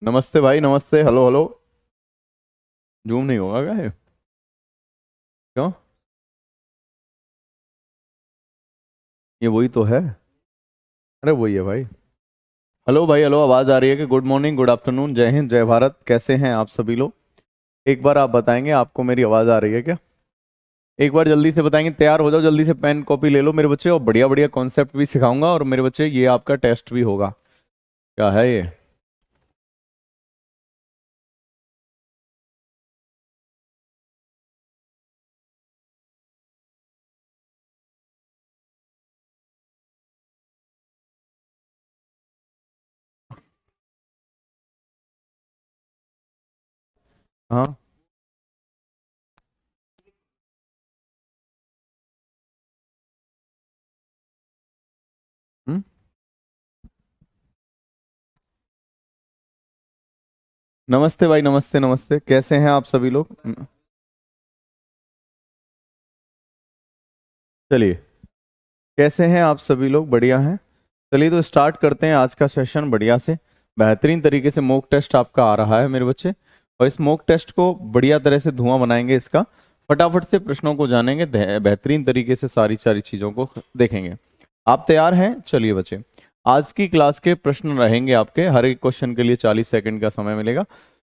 नमस्ते भाई, नमस्ते। Hello hello. जूम नहीं होगा क्या ये? क्यों? ये वही तो है। अरे वही है भाई। हेलो भाई, हेलो। आवाज आ रही है कि? गुड मॉर्निंग, गुड आफ्टरनून, जय हिंद, जय भारत। कैसे हैं आप सभी लोग? एक बार आप बताएंगे, आपको मेरी आवाज आ रही है क्या? एक बार जल्दी से बताएंगे। तैयार हो जाओ, जल्दी से पेन कॉपी ले लो मेरे बच्चे, और बढ़िया बढ़िया कॉन्सेप्ट भी सिखाऊंगा। और मेरे बच्चे, ये आपका टेस्ट भी होगा। क्या है ये? हाँ। हम्म। नमस्ते भाई, नमस्ते नमस्ते। कैसे हैं आप सभी लोग? चलिए। कैसे हैं आप सभी लोग? बढ़िया हैं। चलिए तो स्टार्ट करते हैं आज का सेशन बढ़िया से। बेहतरीन तरीके से मॉक टेस्ट आपका आ रहा है मेरे बच्चे। और इस मॉक टेस्ट को बढ़िया तरह से धुआं बनाएंगे इसका। फटाफट से प्रश्नों को जानेंगे, बेहतरीन तरीके से सारी सारी चीजों को देखेंगे। आप तैयार हैं? चलिए बच्चे। आज की क्लास के प्रश्न रहेंगे आपके, हर एक क्वेश्चन के लिए 40 सेकंड का समय मिलेगा।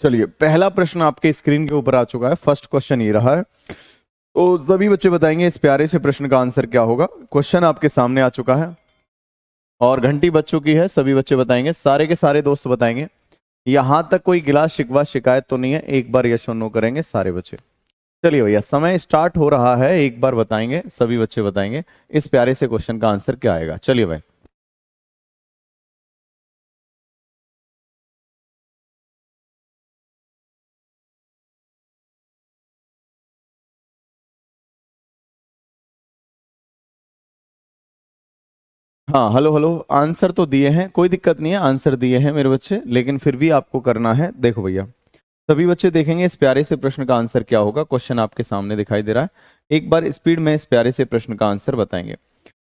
चलिए, पहला प्रश्न आपके स्क्रीन के ऊपर आ चुका है। फर्स्ट क्वेश्चन ये रहा है। तो सभी बच्चे बताएंगे इस प्यारे से प्रश्न का आंसर क्या होगा। क्वेश्चन आपके सामने आ चुका है और घंटी बज चुकी है। सभी बच्चे बताएंगे, सारे के सारे दोस्त बताएंगे। यहां तक कोई गिला शिकवा शिकायत तो नहीं है? एक बार यस और नो करेंगे सारे बच्चे। चलिए भैया, समय स्टार्ट हो रहा है। एक बार बताएंगे, सभी बच्चे बताएंगे इस प्यारे से क्वेश्चन का आंसर क्या आएगा। चलिए भाई। हाँ, हेलो हेलो। आंसर तो दिए हैं, कोई दिक्कत नहीं है। आंसर दिए हैं मेरे बच्चे, लेकिन फिर भी आपको करना है। देखो भैया, सभी बच्चे देखेंगे इस प्यारे से प्रश्न का आंसर क्या होगा। क्वेश्चन आपके सामने दिखाई दे रहा है। एक बार स्पीड में इस प्यारे से प्रश्न का आंसर बताएंगे।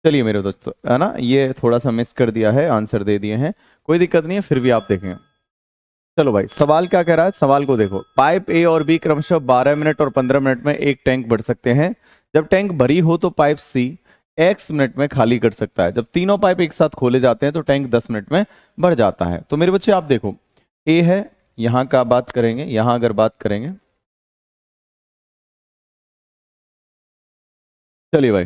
चलिए मेरे दोस्तों, है ना, ये थोड़ा सा मिस कर दिया है, आंसर दे दिए हैं। कोई दिक्कत नहीं है, फिर भी आप देखें। चलो भाई, सवाल क्या कह रहा है? सवाल को देखो। पाइप ए और बी क्रमशः 12 मिनट और 15 मिनट में एक टैंक भर सकते हैं। जब टैंक भरी हो तो पाइप सी एक्स मिनट में खाली कर सकता है। जब तीनों पाइप एक साथ खोले जाते हैं तो टैंक 10 मिनट में भर जाता है। तो मेरे बच्चे आप देखो, ए है, यहां का बात करेंगे, यहां अगर बात करेंगे। चलिए भाई।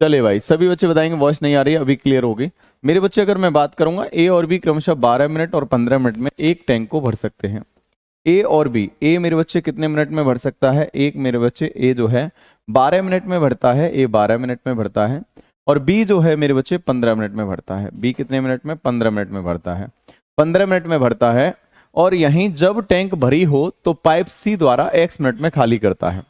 चलिए भाई, सभी बच्चे बताएंगे। वॉइस नहीं आ रही है, अभी क्लियर होगी। मेरे बच्चे, अगर मैं बात करूंगा, ए और बी क्रमशः 12 मिनट और 15 मिनट में एक टैंक को भर सकते हैं। ए और बी, ए मेरे बच्चे कितने मिनट में भर सकता है? एक मेरे बच्चे ए जो है 12 मिनट में भरता है, ए 12 मिनट में भरता है। और बी जो है मेरे बच्चे 15 मिनट में भरता है। बी कितने मिनट में? 15 मिनट में भरता है। 15 मिनट में भरता है। और यहीं जब टैंक भरी हो तो पाइप सी द्वारा एक्स मिनट में खाली करता है।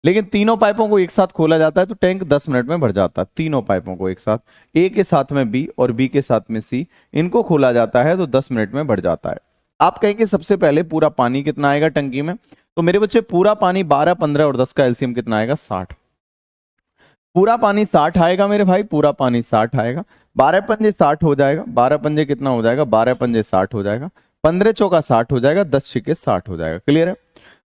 लेकिन तीनों पाइपों को एक साथ खोला जाता है तो टैंक 10 मिनट में भर जाता है। तीनों पाइपों को एक साथ, ए के साथ में बी और बी के साथ में सी, इनको खोला जाता है तो 10 मिनट में भर जाता है। आप कहेंगे सबसे पहले पूरा पानी कितना आएगा टंकी में? तो मेरे बच्चे, पूरा पानी 12, 15 और 10 का एलसीएम कितना आएगा? 60। पूरा पानी 60 आएगा मेरे भाई, पूरा पानी 60 आएगा। 12 पंजे 60 हो जाएगा। 12 पंजे कितना हो जाएगा? 12 पंजे 60 हो जाएगा। 15 चौका 60 हो जाएगा। 10 छिके 60 हो जाएगा। क्लियर है?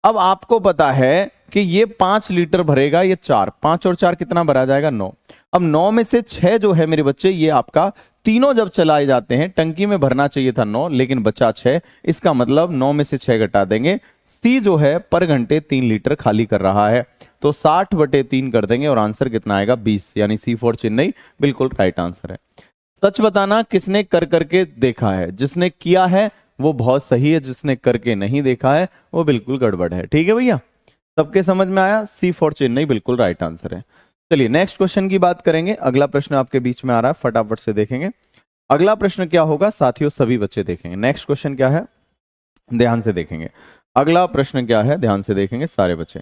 अब आपको पता है कि ये 5 लीटर भरेगा, ये चार, 5 और 4 कितना भरा जाएगा? 9। अब 9 में से 6 जो है मेरे बच्चे, ये आपका तीनों जब चलाए जाते हैं, टंकी में भरना चाहिए था 9, लेकिन बचा 6। इसका मतलब 9 में से 6 घटा देंगे। सी जो है पर घंटे 3 लीटर खाली कर रहा है। तो 60/3 कर देंगे और आंसर कितना आएगा? 20। यानी सी फॉर चेन्नई बिल्कुल राइट आंसर है। सच बताना, किसने कर करके देखा है? जिसने किया है वो बहुत सही है, जिसने करके नहीं देखा है वो बिल्कुल गड़बड़ है। ठीक है भैया, सबके समझ में आया? सी फॉर चेन्नई बिल्कुल राइट आंसर है। चलिए नेक्स्ट क्वेश्चन की बात करेंगे। अगला प्रश्न आपके बीच में आ रहा है, फटाफट से देखेंगे। अगला प्रश्न क्या होगा साथियों, सभी बच्चे देखेंगे। नेक्स्ट क्वेश्चन क्या है, ध्यान से देखेंगे। अगला प्रश्न क्या है, ध्यान से देखेंगे सारे बच्चे।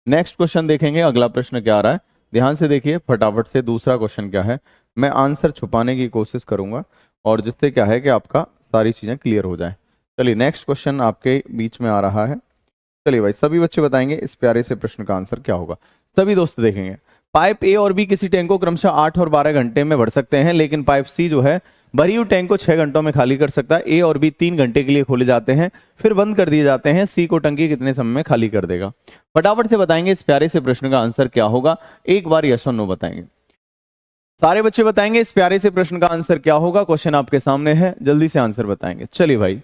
नेक्स्ट क्वेश्चन देखेंगे, अगला प्रश्न क्या आ रहा है, ध्यान से देखिए फटाफट से। दूसरा क्वेश्चन क्या है, मैं आंसर छुपाने की कोशिश करूंगा और जिससे क्या है कि आपका सारी चीजें क्लियर हो जाए। चलिए नेक्स्ट क्वेश्चन आपके बीच में आ रहा है। चलिए भाई, सभी बच्चे बताएंगे इस प्यारे से प्रश्न का आंसर क्या होगा। सभी दोस्त देखेंगे। पाइप ए और बी किसी टैंक को क्रमशः 8 और 12 घंटे में भर सकते हैं, लेकिन पाइप सी जो है भरी हुई टैंक को 6 घंटों में खाली कर सकता है। ए और बी 3 घंटे के लिए खोले जाते हैं फिर बंद कर दिए जाते हैं। सी को टंकी कितने समय में खाली कर देगा? फटाफट से बताएंगे इस प्यारे से प्रश्न का आंसर क्या होगा। एक बार यस और नो बताएंगे। सारे बच्चे बताएंगे इस प्यारे से प्रश्न का आंसर क्या होगा। क्वेश्चन आपके सामने है, जल्दी से आंसर बताएंगे। चलिए भाई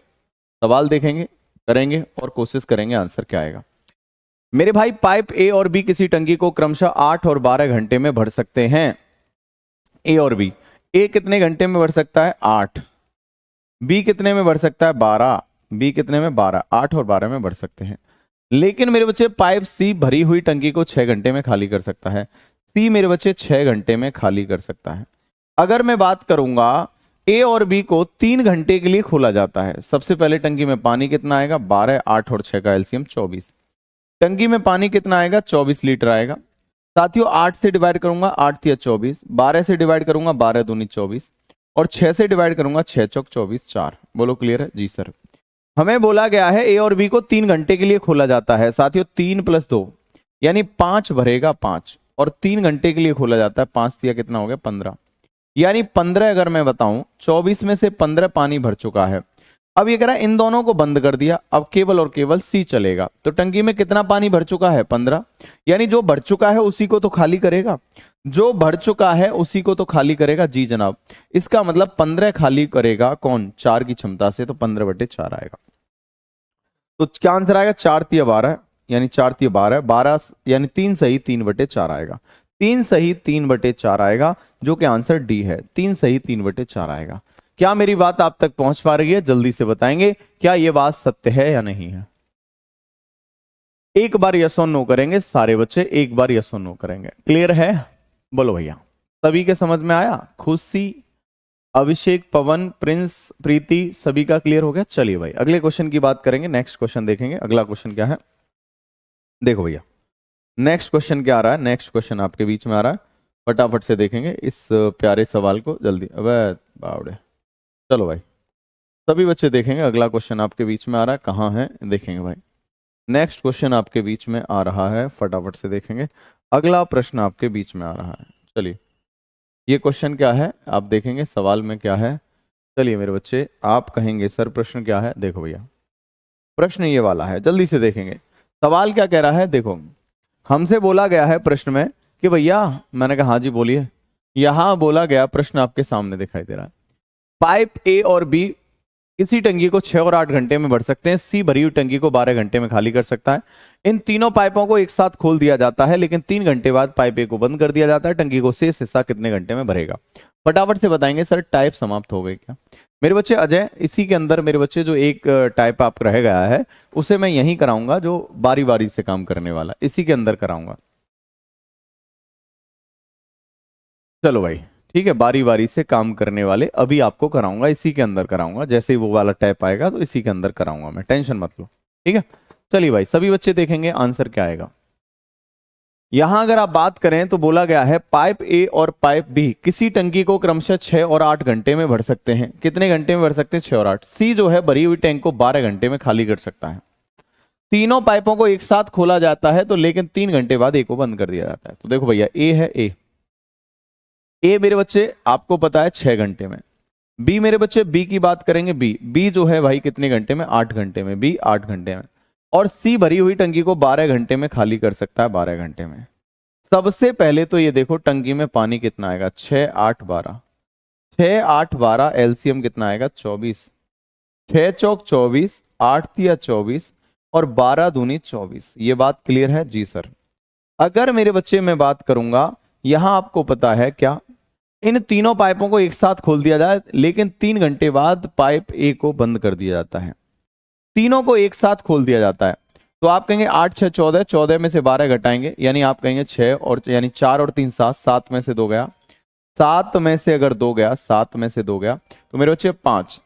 सवाल देखेंगे, करेंगे और कोशिश करेंगे आंसर क्या आएगा। मेरे भाई पाइप ए और बी किसी टंकी को क्रमशः 8 और 12 घंटे में भर सकते हैं। ए और बी, ए कितने घंटे में भर सकता है? 8। बी कितने में भर सकता है? 12। बी कितने में? 12। 8 और 12 में भर सकते हैं। लेकिन मेरे बच्चे पाइप सी भरी हुई टंकी को 6 घंटे में खाली कर सकता है। सी मेरे बच्चे 6 घंटे में खाली कर सकता है। अगर मैं बात करूंगा ए और बी को 3 घंटे के लिए खोला जाता है। सबसे पहले टंकी में पानी कितना आएगा? 12। 8 और 6 का एलसीएम 24। टंकी में पानी कितना आएगा? 24 लीटर आएगा। साथियों 8 से डिवाइड करूंगा, 8 तिया 24। 12 से डिवाइड करूंगा, 12 दूनी 24। और 6 से डिवाइड करूंगा, 6 चौक 24, 4। बोलो क्लियर है? जी सर। हमें बोला गया है ए और बी को 3 घंटे के लिए खोला जाता है। साथियों 3 + 2 यानी 5 भरेगा, 5। और 3 घंटे के लिए खोला जाता है। 5 तिया कितना हो गया? 15। यानी 15 अगर मैं बताऊं 24 में से 15 पानी भर चुका है। अब ये कह रहा है इन दोनों को बंद कर दिया, अब केवल और केवल सी चलेगा। तो टंकी में कितना पानी भर चुका है? 15। यानी जो भर चुका है उसी को तो खाली करेगा, जो भर चुका है उसी को तो खाली करेगा। जी जनाब, इसका मतलब 15 खाली करेगा कौन? 4 की क्षमता से। तो 15/4 आएगा। तो क्या आंसर आएगा? 4 तिया 12 यानी 4 तिया 12, 12 यानी 3 सही 3/4 आएगा। 3 सही 3/4 आएगा, जो कि आंसर डी है। 3 सही 3/4 आएगा। क्या मेरी बात आप तक पहुंच पा रही है? जल्दी से बताएंगे क्या यह बात सत्य है या नहीं है। एक बार यस और नो करेंगे सारे बच्चे, एक बार यस और नो करेंगे। क्लियर है? बोलो भैया। सभी के समझ में आया? खुशी, अभिषेक, पवन, प्रिंस, प्रीति, सभी का क्लियर हो गया? चलिए भाई अगले क्वेश्चन की बात करेंगे। नेक्स्ट क्वेश्चन देखेंगे। अगला क्वेश्चन क्या है देखो भैया। नेक्स्ट क्वेश्चन क्या आ रहा है? नेक्स्ट क्वेश्चन आपके बीच में आ रहा है, फटाफट से देखेंगे इस प्यारे सवाल को जल्दी। अबे बावड़े, चलो भाई सभी बच्चे देखेंगे। अगला क्वेश्चन आपके बीच में आ रहा है, कहाँ है देखेंगे भाई। नेक्स्ट क्वेश्चन आपके बीच में आ रहा है, फटाफट से देखेंगे। अगला प्रश्न आपके बीच में आ रहा है। चलिए ये क्वेश्चन क्या है आप देखेंगे, सवाल में क्या है। चलिए मेरे बच्चे आप कहेंगे सर प्रश्न क्या है। देखो भैया प्रश्न ये वाला है, जल्दी से देखेंगे। सवाल क्या कह रहा है? देखो हमसे बोला गया है प्रश्न में कि भैया, मैंने कहा हाँ जी बोलिए। यहां बोला गया प्रश्न आपके सामने दिखाई दे रहा है। पाइप ए और बी किसी टंकी को 6 और 8 घंटे में भर सकते हैं। सी भरी हुई टंकी को 12 घंटे में खाली कर सकता है। इन तीनों पाइपों को एक साथ खोल दिया जाता है, लेकिन 3 घंटे बाद पाइप ए को बंद कर दिया जाता है। टंकी को शेष हिस्सा कितने घंटे में भरेगा? फटाफट से बताएंगे। सर टाइप समाप्त हो गए क्या मेरे बच्चे? अजय, इसी के अंदर मेरे बच्चे जो एक टाइप आप रह गया है उसे मैं यहीं कराऊंगा, जो बारी बारी से काम करने वाला, इसी के अंदर कराऊंगा। चलो भाई ठीक है, बारी बारी से काम करने वाले अभी आपको कराऊंगा, इसी के अंदर कराऊंगा। जैसे ही वो वाला टैप आएगा तो इसी के अंदर कराऊंगा मैं, टेंशन मत लो। ठीक है चलिए भाई सभी बच्चे देखेंगे आंसर क्या आएगा। यहां अगर आप बात करें तो बोला गया है पाइप ए और पाइप बी किसी टंकी को क्रमशः 6 और 8 घंटे में भर सकते हैं। कितने घंटे में भर सकते हैं? 6 और 8। सी जो है भरी हुई टैंक को 12 घंटे में खाली कर सकता है। तीनों पाइपों को एक साथ खोला जाता है तो लेकिन 3 घंटे बाद ए को बंद कर दिया जाता है। तो देखो भैया ए है, ए मेरे बच्चे आपको पता है 6 घंटे में। बी मेरे बच्चे, बी की बात करेंगे, बी जो है भाई कितने घंटे में? 8 घंटे में। बी 8 घंटे में। और सी भरी हुई टंकी को 12 घंटे में खाली कर सकता है, 12 घंटे में। सबसे पहले तो ये देखो टंकी में पानी कितना आएगा? 6 8 12। 6 8 12 एलसीएम कितना आएगा? 24। 6 चौक 24, 8 तिया 24 और 12 दूनी 24। ये बात क्लियर है? जी सर। अगर मेरे बच्चे मैं बात करूंगा, यहां आपको पता है क्या, इन तीनों पाइपों को एक साथ खोल दिया जाए लेकिन 3 घंटे बाद पाइप ए को बंद कर दिया जाता है। तीनों को एक साथ खोल दिया जाता है तो आप कहेंगे 8 6 14, 14 में से 12 घटाएंगे यानी आप कहेंगे 6 और यानी 4 और 3 7, 7 में से 2 गया, 7 में से अगर 2 गया, 7 में से 2 गया तो मेरे बच्चे 5।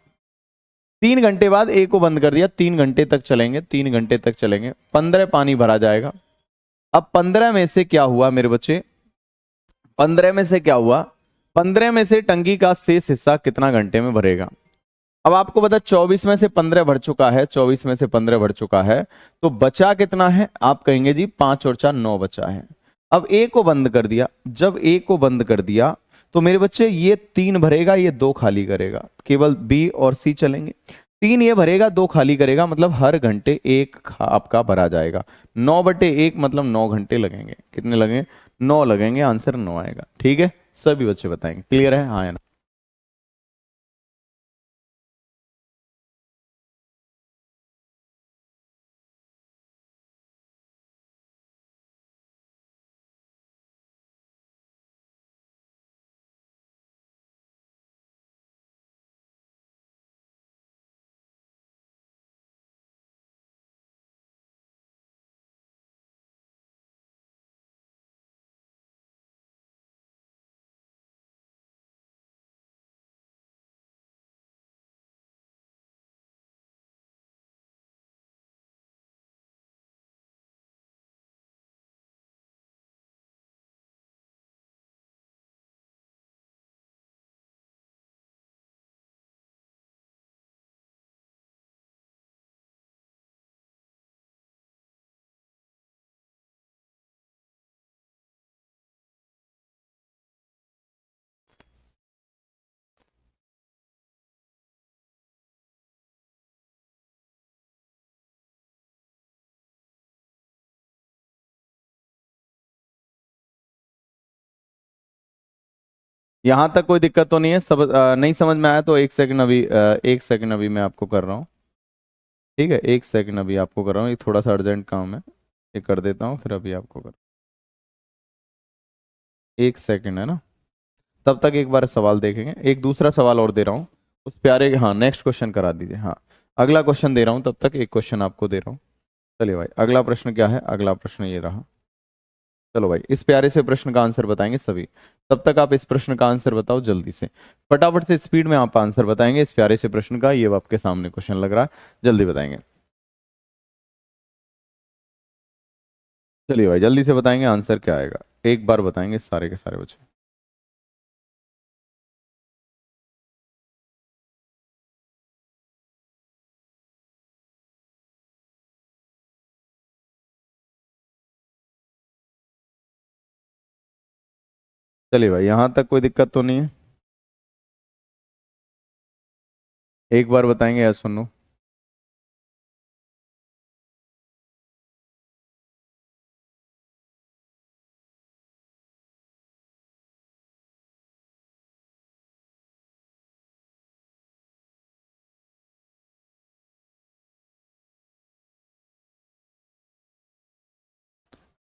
3 घंटे बाद ए को बंद कर दिया, 3 घंटे तक चलेंगे, 3 घंटे तक चलेंगे, 15 पानी भरा जाएगा। अब 15 में से क्या हुआ मेरे बच्चे? 15 में से क्या हुआ? 15 में से टंकी का शेष हिस्सा कितना घंटे में भरेगा? अब आपको पता 24 में से 15 भर चुका है, 24 में से 15 भर चुका है तो बचा कितना है? आप कहेंगे जी 5 और 4 9 बचा है। अब ए को बंद कर दिया, जब ए को बंद कर दिया तो मेरे बच्चे ये 3 भरेगा, ये 2 खाली करेगा, केवल बी और सी चलेंगे। 3 ये भरेगा, 2 खाली करेगा, मतलब हर घंटे एक आपका भरा जाएगा। 9/1 मतलब 9 घंटे लगेंगे। कितने लगेंगे? 9 लगेंगे, आंसर 9 आएगा। ठीक है, सभी बच्चे बताएंगे। क्लियर है? हाँ या ना? यहां तक कोई दिक्कत तो नहीं है? सब नहीं समझ में आया तो 1 सेकंड अभी, 1 सेकंड अभी मैं आपको कर रहा हूँ। ठीक है, 1 सेकंड अभी आपको कर रहा हूँ, ये थोड़ा सा अर्जेंट काम है, ये कर देता हूँ, फिर अभी आपको कर। 1 सेकंड है ना, तब तक एक बार सवाल देखेंगे। एक दूसरा सवाल और दे रहा हूँ उस प्यारे, हाँ नेक्स्ट क्वेश्चन करा दीजिए। हाँ, अगला क्वेश्चन दे रहा हूँ, तब तक एक क्वेश्चन आपको दे रहा हूँ। चलिए भाई, अगला प्रश्न क्या है? अगला प्रश्न ये रहा। चलो भाई, इस प्यारे से प्रश्न का आंसर बताएंगे सभी। तब तक आप इस प्रश्न का आंसर बताओ जल्दी से, फटाफट से, स्पीड में आप आंसर बताएंगे इस प्यारे से प्रश्न का। ये आपके सामने क्वेश्चन लग रहा है, जल्दी बताएंगे। चलिए भाई, जल्दी से बताएंगे आंसर क्या आएगा, एक बार बताएंगे सारे के सारे बच्चे। चलिए भाई, यहां तक कोई दिक्कत तो नहीं है? एक बार बताएंगे या सुनो?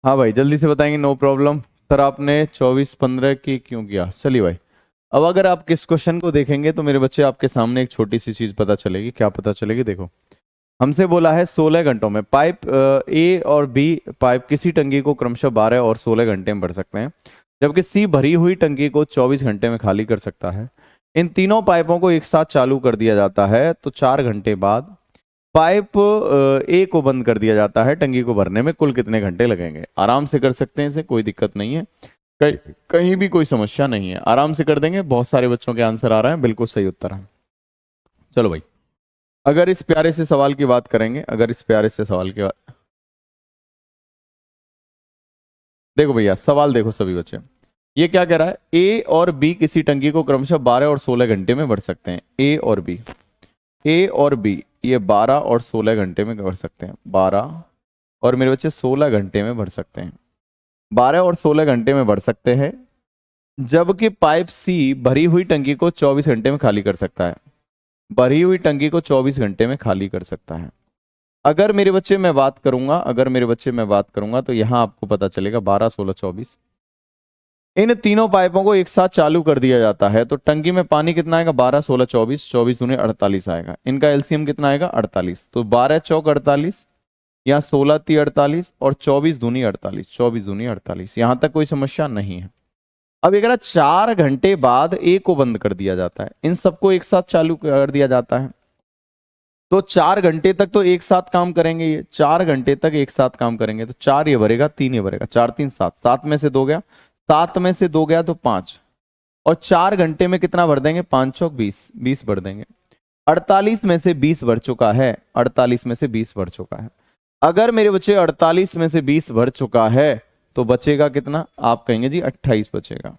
हाँ भाई, जल्दी से बताएंगे, नो प्रॉब्लम। सर आपने 24/15 की क्यों किया? चलिए भाई, अब अगर आप किस क्वेश्चन को देखेंगे तो मेरे बच्चे आपके सामने एक छोटी सी चीज पता चलेगी। क्या पता चलेगी? देखो, हमसे बोला है 16 घंटों में पाइप ए और बी पाइप किसी टंकी को क्रमशः 12 और 16 घंटे में भर सकते हैं, जबकि सी भरी हुई टंकी को 24 घंटे में खाली कर सकता है। इन तीनों पाइपों को एक साथ चालू कर दिया जाता है तो 4 घंटे बाद पाइप ए को बंद कर दिया जाता है। टंकी को भरने में कुल कितने घंटे लगेंगे? आराम से कर सकते हैं इसे, कोई दिक्कत नहीं है, कहीं भी कोई समस्या नहीं है, आराम से कर देंगे। बहुत सारे बच्चों के आंसर आ रहा है, बिल्कुल सही उत्तर है। चलो भाई, अगर इस प्यारे से सवाल की बात करेंगे, अगर इस प्यारे से सवाल की बात, देखो भैया सवाल देखो सभी बच्चे, ये क्या कह रहा है? ए और बी किसी टंकी को क्रमशः 12 और 16 घंटे में भर सकते हैं। ए और बी, ए और बी ये 12 और 16 घंटे में भर सकते हैं। 12 और मेरे बच्चे 16 घंटे में भर सकते हैं। 12 और 16 घंटे में भर सकते हैं, जबकि पाइप सी भरी हुई टंकी को 24 घंटे में खाली कर सकता है। भरी हुई टंकी को 24 घंटे में खाली कर सकता है। अगर मेरे बच्चे मैं बात करूंगा, अगर मेरे बच्चे मैं बात करूंगा तो यहां आपको पता चलेगा 12, 16, 24, इन तीनों पाइपों को एक साथ चालू कर दिया जाता है तो टंकी में पानी कितना आएगा? 12, 16, 24, 24 दूनी 48 आएगा। इनका एलसीएम कितना आएगा? 48। तो 12 चौक 48, यहाँ 16 ती 48 और 24 दूनी 48, 24 दूनी 48। यहां तक कोई समस्या नहीं है। अब ये कह रहा 4 घंटे बाद ए को बंद कर दिया जाता है, इन सबको एक साथ चालू कर दिया जाता है तो 4 घंटे तक तो एक साथ काम करेंगे। ये 4 घंटे तक एक साथ काम करेंगे तो 4 ये भरेगा, 3 ये भरेगा, 4 3 7, 7 में से 2 गया, 7 में से 2 गया तो 5, और 4 घंटे में कितना भर देंगे? 5 चौक 20, 20 भर देंगे। 48 में से 20 भर चुका है, 48 में से 20 भर चुका है। अगर मेरे बच्चे 48 में से 20 भर चुका है तो बचेगा कितना, आप कहेंगे जी 28 बचेगा।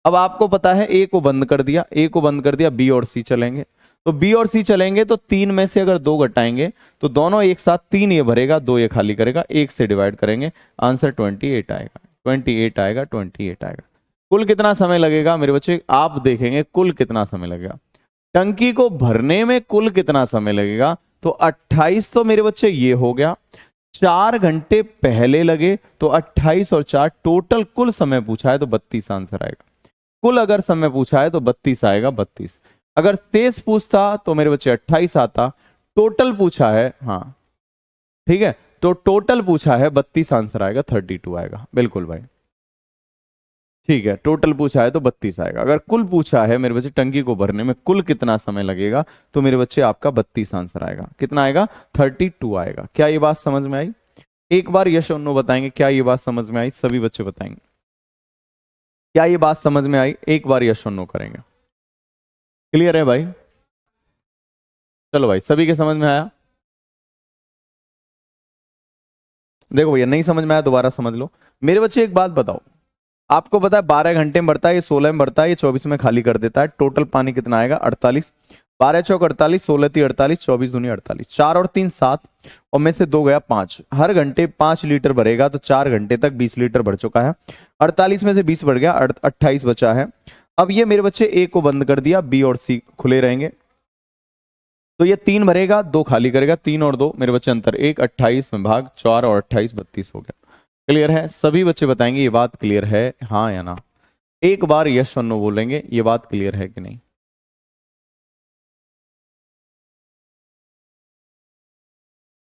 अब आपको पता है ए को बंद कर दिया, ए को बंद कर दिया, बी और सी चलेंगे, तो बी और सी चलेंगे तो 3 में से अगर 2 घटाएंगे तो दोनों एक साथ 3 ये भरेगा, 2 ये खाली करेगा, 1 से डिवाइड करेंगे, आंसर 28 आएगा, 28 आएगा, 28 आएगा। कुल कितना समय लगेगा मेरे बच्चे, आप देखेंगे कुल कितना समय लगेगा, टंकी को भरने में कुल कितना समय लगेगा, तो 28 तो मेरे बच्चे ये हो गया, 4 घंटे पहले लगे, तो 28 और 4 टोटल कुल समय पूछा है तो 32 आंसर आएगा। कुल अगर समय पूछा है तो 32 आएगा, 32। अगर शेष पूछता तो मेरे बच्चे 28 आता, टोटल पूछा है, हाँ ठीक है, तो टोटल पूछा है 32 आंसर आएगा, 32 आएगा, बिल्कुल भाई ठीक है, टोटल पूछा है तो 32 आएगा। अगर कुल पूछा है मेरे बच्चे टंकी को भरने में कुल कितना समय लगेगा, तो मेरे बच्चे आपका 32 आंसर आएगा, कितना आएगा 32 आएगा। क्या ये बात समझ में आई? एक बार यस और नो बताएंगे, क्या ये बात समझ में आई? सभी बच्चे बताएंगे क्या ये बात समझ में आई, एक बार यस और नो करेंगे। क्लियर है भाई? चलो भाई, सभी के समझ में आया? देखो भैया, नहीं समझ में आया दोबारा समझ लो। मेरे बच्चे एक बात बताओ, आपको पता है 12 घंटे में भरता है, ये 16 में भरता है, ये 24 में खाली कर देता है, टोटल पानी कितना आएगा 48, 12 चौक 48, 16 ती 48, 24 दूनी 48, 4 और 3 7, और में से 2 गया 5, हर घंटे 5 लीटर भरेगा तो 4 घंटे तक 20 लीटर भर चुका है, 48 में से 20 बढ़ गया, 28 बचा है। अब ये मेरे बच्चे ए को बंद कर दिया, बी और सी खुले रहेंगे, तो ये 3 भरेगा, 2 खाली करेगा, 3 और 2 मेरे बच्चे अंतर 1, 28 में भाग 4 और 28 32 हो गया। क्लियर है? सभी बच्चे बताएंगे ये बात क्लियर है, हाँ या ना? एक बार यस और नो बोलेंगे, ये बात क्लियर है कि नहीं?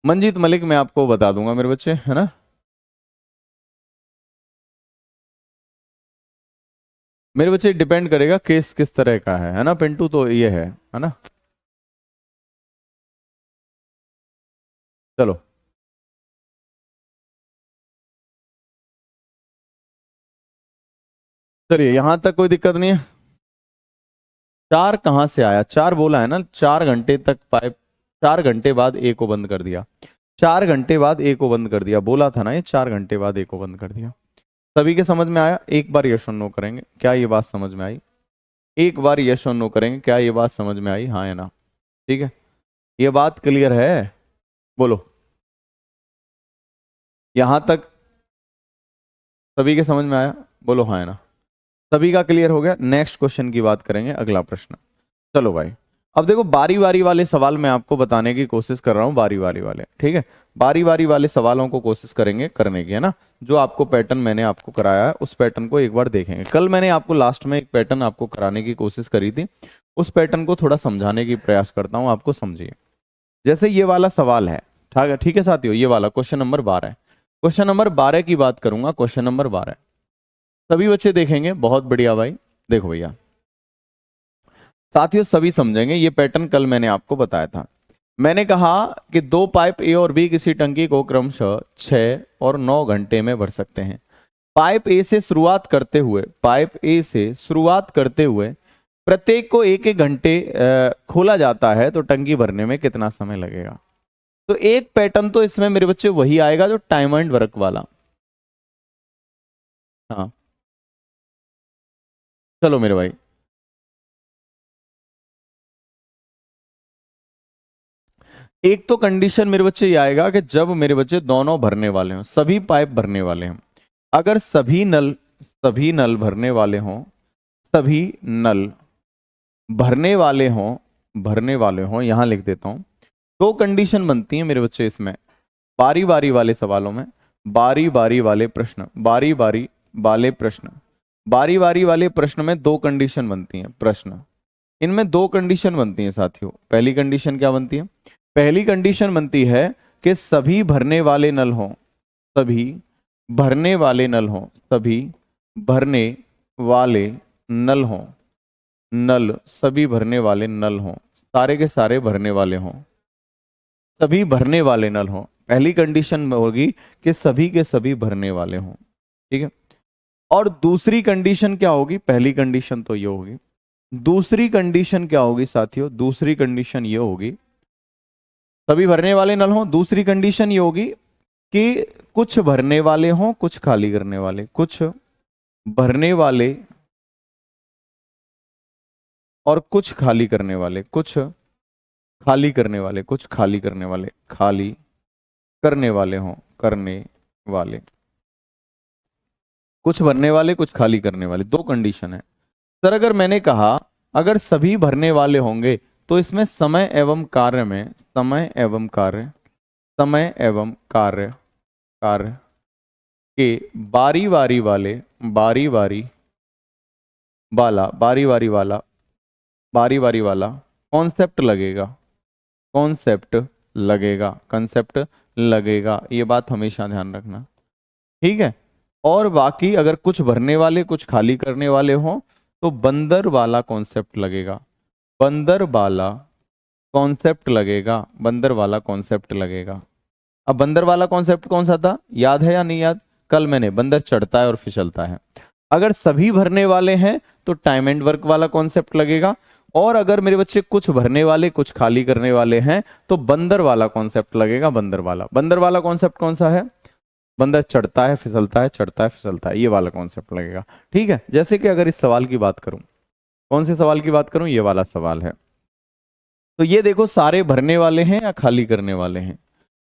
मंजीत मलिक मैं आपको बता दूंगा मेरे बच्चे, है ना? मेरे बच्चे डिपेंड करेगा केस किस तरह का है ना? पिंटू तो ये है ना? चलो चलिए, यहां तक कोई दिक्कत नहीं है। 4 कहां से आया? 4 बोला है ना, 4 घंटे तक पाइप, 4 घंटे बाद ए को बंद कर दिया, 4 घंटे बाद ए को बंद कर दिया, बोला था ना ये 4 घंटे बाद ए को बंद कर दिया। सभी के समझ में आया? एक बार यस और नो करेंगे, क्या ये बात समझ में आई? एक बार यस और नो करेंगे, क्या ये बात समझ में आई, हाँ या ना? ठीक है, ये बात क्लियर है? बोलो, यहां तक सभी के समझ में आया? बोलो हाँ या ना? सभी का क्लियर हो गया? नेक्स्ट क्वेश्चन की बात करेंगे, अगला प्रश्न। चलो भाई, अब देखो बारी बारी वाले सवाल मैं आपको बताने की कोशिश कर रहा हूं, बारी बारी वाले, ठीक है? बारी बारी वाले सवालों को कोशिश करेंगे करने की, है ना? जो आपको पैटर्न मैंने आपको कराया है उस पैटर्न को एक बार देखेंगे। कल मैंने आपको लास्ट में एक पैटर्न आपको कराने की कोशिश करी थी, उस पैटर्न को थोड़ा समझाने की प्रयास करता हूं, आपको समझिए। जैसे ये वाला सवाल है, ठीक है साथियों, ये वाला क्वेश्चन नंबर 12 है। क्वेश्चन नंबर 12 की बात करूंगा, क्वेश्चन नंबर 12 सभी बच्चे देखेंगे, बहुत बढ़िया भाई। देखो भैया साथियों, सभी समझेंगे, ये पैटर्न कल मैंने आपको बताया था। मैंने कहा कि 2 पाइप ए और बी किसी टंकी को क्रमशः 6 और 9 घंटे में भर सकते हैं। पाइप ए से शुरुआत करते हुए, पाइप ए से शुरुआत करते हुए प्रत्येक को 1-1 घंटे खोला जाता है, तो टंकी भरने में कितना समय लगेगा? तो एक पैटर्न तो इसमें मेरे बच्चे वही आएगा जो टाइम एंड वर्क वाला। हाँ चलो मेरे भाई, एक तो कंडीशन मेरे बच्चे ये आएगा कि जब मेरे बच्चे दोनों भरने वाले हों, सभी पाइप भरने वाले हों, अगर सभी नल भरने वाले हों, सभी नल भरने वाले हों, यहां लिख देता हूं। 2 कंडीशन बनती हैं मेरे बच्चे इसमें, बारी बारी वाले सवालों में, बारी बारी वाले प्रश्न, बारी बारी वाले प्रश्न, बारी बारी वाले प्रश्न में 2 कंडीशन बनती हैं प्रश्न। इनमें 2 कंडीशन बनती हैं साथियों। पहली कंडीशन क्या बनती है? पहली कंडीशन बनती है कि सभी भरने वाले नल हों, सभी भरने वाले नल हों, सभी भरने वाले नल हों, नल सभी भरने वाले नल हों, सारे के सारे भरने वाले हों, सभी भरने वाले नल हों। पहली कंडीशन होगी कि सभी के सभी भरने वाले हों, ठीक है? और दूसरी कंडीशन क्या होगी? पहली कंडीशन तो ये होगी, दूसरी कंडीशन क्या होगी साथियों? दूसरी कंडीशन ये होगी, सभी भरने वाले नल हों। दूसरी कंडीशन ये होगी कि कुछ भरने वाले हों कुछ खाली करने वाले, कुछ भरने वाले और कुछ खाली करने वाले, कुछ खाली करने वाले, कुछ खाली करने वाले, खाली करने वाले हों, करने वाले, कुछ भरने वाले कुछ खाली करने वाले, दो कंडीशन है। सर अगर मैंने कहा अगर सभी भरने वाले होंगे तो इसमें समय एवं कार्य में, समय एवं कार्य, समय एवं कार्य, कार्य के बारी बारी वाले, बारी बारी वाला, बारी बारी वाला, बारी बारी वाला कॉन्सेप्ट लगेगा, कॉन्सेप्ट लगेगा, कंसेप्ट लगेगा, ये बात हमेशा ध्यान रखना, ठीक है। और बाकी अगर कुछ भरने वाले कुछ खाली करने वाले हों तो बंदर वाला कॉन्सेप्ट लगेगा, बंदर वाला कॉन्सेप्ट लगेगा, बंदर वाला कॉन्सेप्ट लगेगा। अब बंदर वाला कॉन्सेप्ट कौन सा था, याद है या नहीं याद? कल मैंने बंदर चढ़ता है और फिसलता है। अगर सभी भरने वाले हैं तो टाइम एंड वर्क वाला कॉन्सेप्ट लगेगा, और अगर मेरे बच्चे कुछ भरने वाले कुछ खाली करने वाले हैं तो बंदर वाला कॉन्सेप्ट लगेगा, बंदर वाला। बंदर वाला कॉन्सेप्ट कौन सा है? बंदर चढ़ता है फिसलता है, चढ़ता है फिसलता है, ये वाला कॉन्सेप्ट लगेगा, ठीक है। जैसे कि अगर इस सवाल की बात करूं, कौन से सवाल की बात करूं, ये वाला सवाल है, तो ये देखो सारे भरने वाले हैं या खाली करने वाले हैं,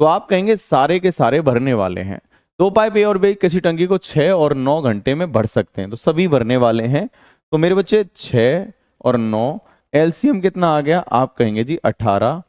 तो आप कहेंगे सारे के सारे भरने वाले हैं। दो पाइप ए और बी किसी टंकी को 6 और 9 घंटे में भर सकते हैं, तो सभी भरने वाले हैं। तो मेरे बच्चे 6 और 9 एलसीएम कितना आ गया, आप कहेंगे जी 18,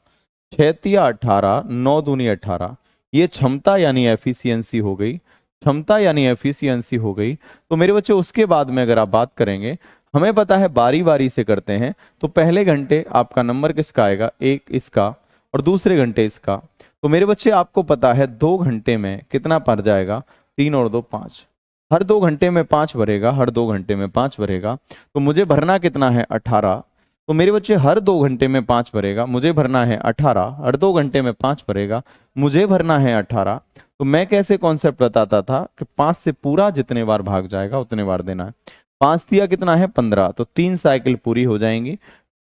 6 तिया 18, 9 दूनी 18, ये क्षमता यानी एफिशिएंसी हो गई, क्षमता यानी एफिशिएंसी हो गई। तो मेरे बच्चे उसके बाद में अगर आप बात करेंगे, हमें पता है बारी बारी से करते हैं, तो पहले घंटे आपका नंबर किसका आएगा, एक इसका और दूसरे घंटे इसका। तो मेरे बच्चे आपको पता है 2 घंटे में कितना भर जाएगा, 3 और 2 5, हर 2 घंटे में 5 भरेगा, हर 2 घंटे में 5 भरेगा, तो मुझे भरना कितना है 18। तो मेरे बच्चे हर 2 घंटे में 5 भरेगा, मुझे भरना है 18, हर 2 घंटे में 5 भरेगा, मुझे भरना है 18। तो मैं कैसे कॉन्सेप्ट बताता था कि 5 से पूरा जितने बार भाग जाएगा उतने बार देना है। 5 दिया कितना है 15, तो 3 साइकिल पूरी हो जाएंगी,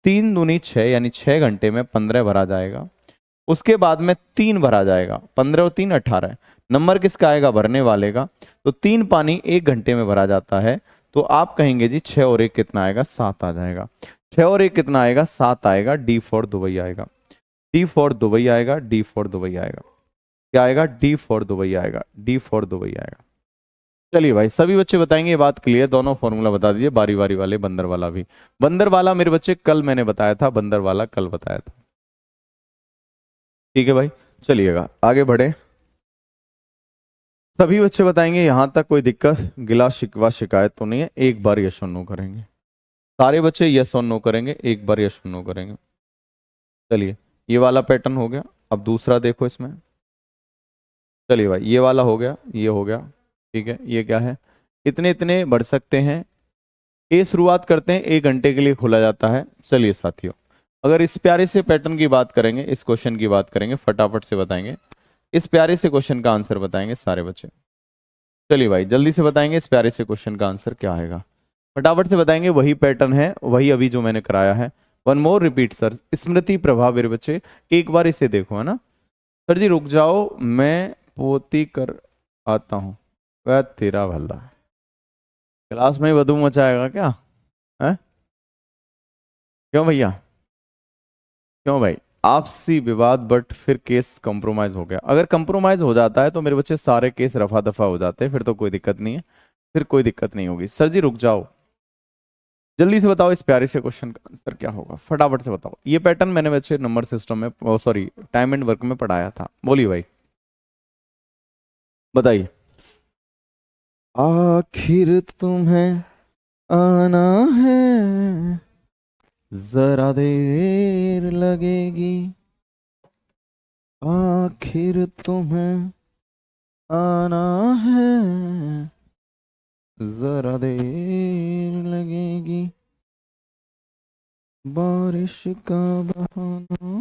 3 दूनी 6 यानी 6 घंटे में 15 भरा जाएगा। उसके बाद में 3 भरा जाएगा, 15 और 3 18, नंबर किसका आएगा, भरने वाले का। तो 3 पानी 1 घंटे में भरा जाता है, तो आप कहेंगे जी 6 और 1 कितना आएगा, 7 आ जाएगा। 6 और 1 कितना आएगा, 7 आएगा, डी फॉर दुबई आएगा, डी फॉर दुबई आएगा, डी फॉर दुबई आएगा, क्या आएगा, डी फॉर दुबई आएगा, डी फॉर दुबई आएगा। चलिए भाई सभी बच्चे बताएंगे, ये बात क्लियर, दोनों फॉर्मूला बता दीजिए, बारी बारी वाले, बंदर वाला भी। बंदर वाला मेरे बच्चे कल मैंने बताया था, बंदर वाला कल बताया था, ठीक है भाई। चलिएगा आगे बढ़े, सभी बच्चे बताएंगे यहां तक कोई दिक्कत गिला शिकवा शिकायत तो नहीं है, एक बार यस और नो करेंगे, सारे बच्चे यस और नो करेंगे, एक बार यस और नो करेंगे। चलिए ये वाला पैटर्न हो गया, अब दूसरा देखो इसमें। चलिए भाई ये वाला हो गया, ये हो गया, ठीक है। ये क्या है, इतने इतने बढ़ सकते हैं, ये शुरुआत करते हैं 1 घंटे के लिए खोला जाता है। चलिए साथियों अगर इस प्यारे से पैटर्न की बात करेंगे, इस क्वेश्चन की बात करेंगे, फटाफट से बताएंगे इस प्यारे से क्वेश्चन का आंसर बताएंगे सारे बच्चे। चलिए भाई जल्दी से बताएंगे इस प्यारे से क्वेश्चन का आंसर क्या आएगा, फटाफट से बताएंगे। वही पैटर्न है, वही अभी जो मैंने कराया है। वन मोर रिपीट सर, स्मृति प्रभा मेरे बच्चे, एक बार इसे देखो, है ना। सर जी रुक जाओ, मैं पोती कर आता हूँ, वह तेरा भला। क्लास में वधू मचाएगा क्या है? क्यों भैया, क्यों भाई? आपसी विवाद बट फिर केस कंप्रोमाइज हो गया। अगर कंप्रोमाइज हो जाता है तो मेरे बच्चे सारे केस रफा दफा हो जाते हैं, फिर तो कोई दिक्कत नहीं है, फिर कोई दिक्कत नहीं होगी। सर जी रुक जाओ, जल्दी से बताओ इस प्यारे से क्वेश्चन का आंसर क्या होगा, फटाफट से बताओ। ये पैटर्न मैंने बच्चे नंबर सिस्टम में, सॉरी टाइम एंड वर्क में पढ़ाया था। बोलिए भाई बताइए। आखिर तुम्हें आना है, जरा देर लगेगी, आखिर तुम्हें आना है, जरा देर लगेगी, बारिश का बहाना,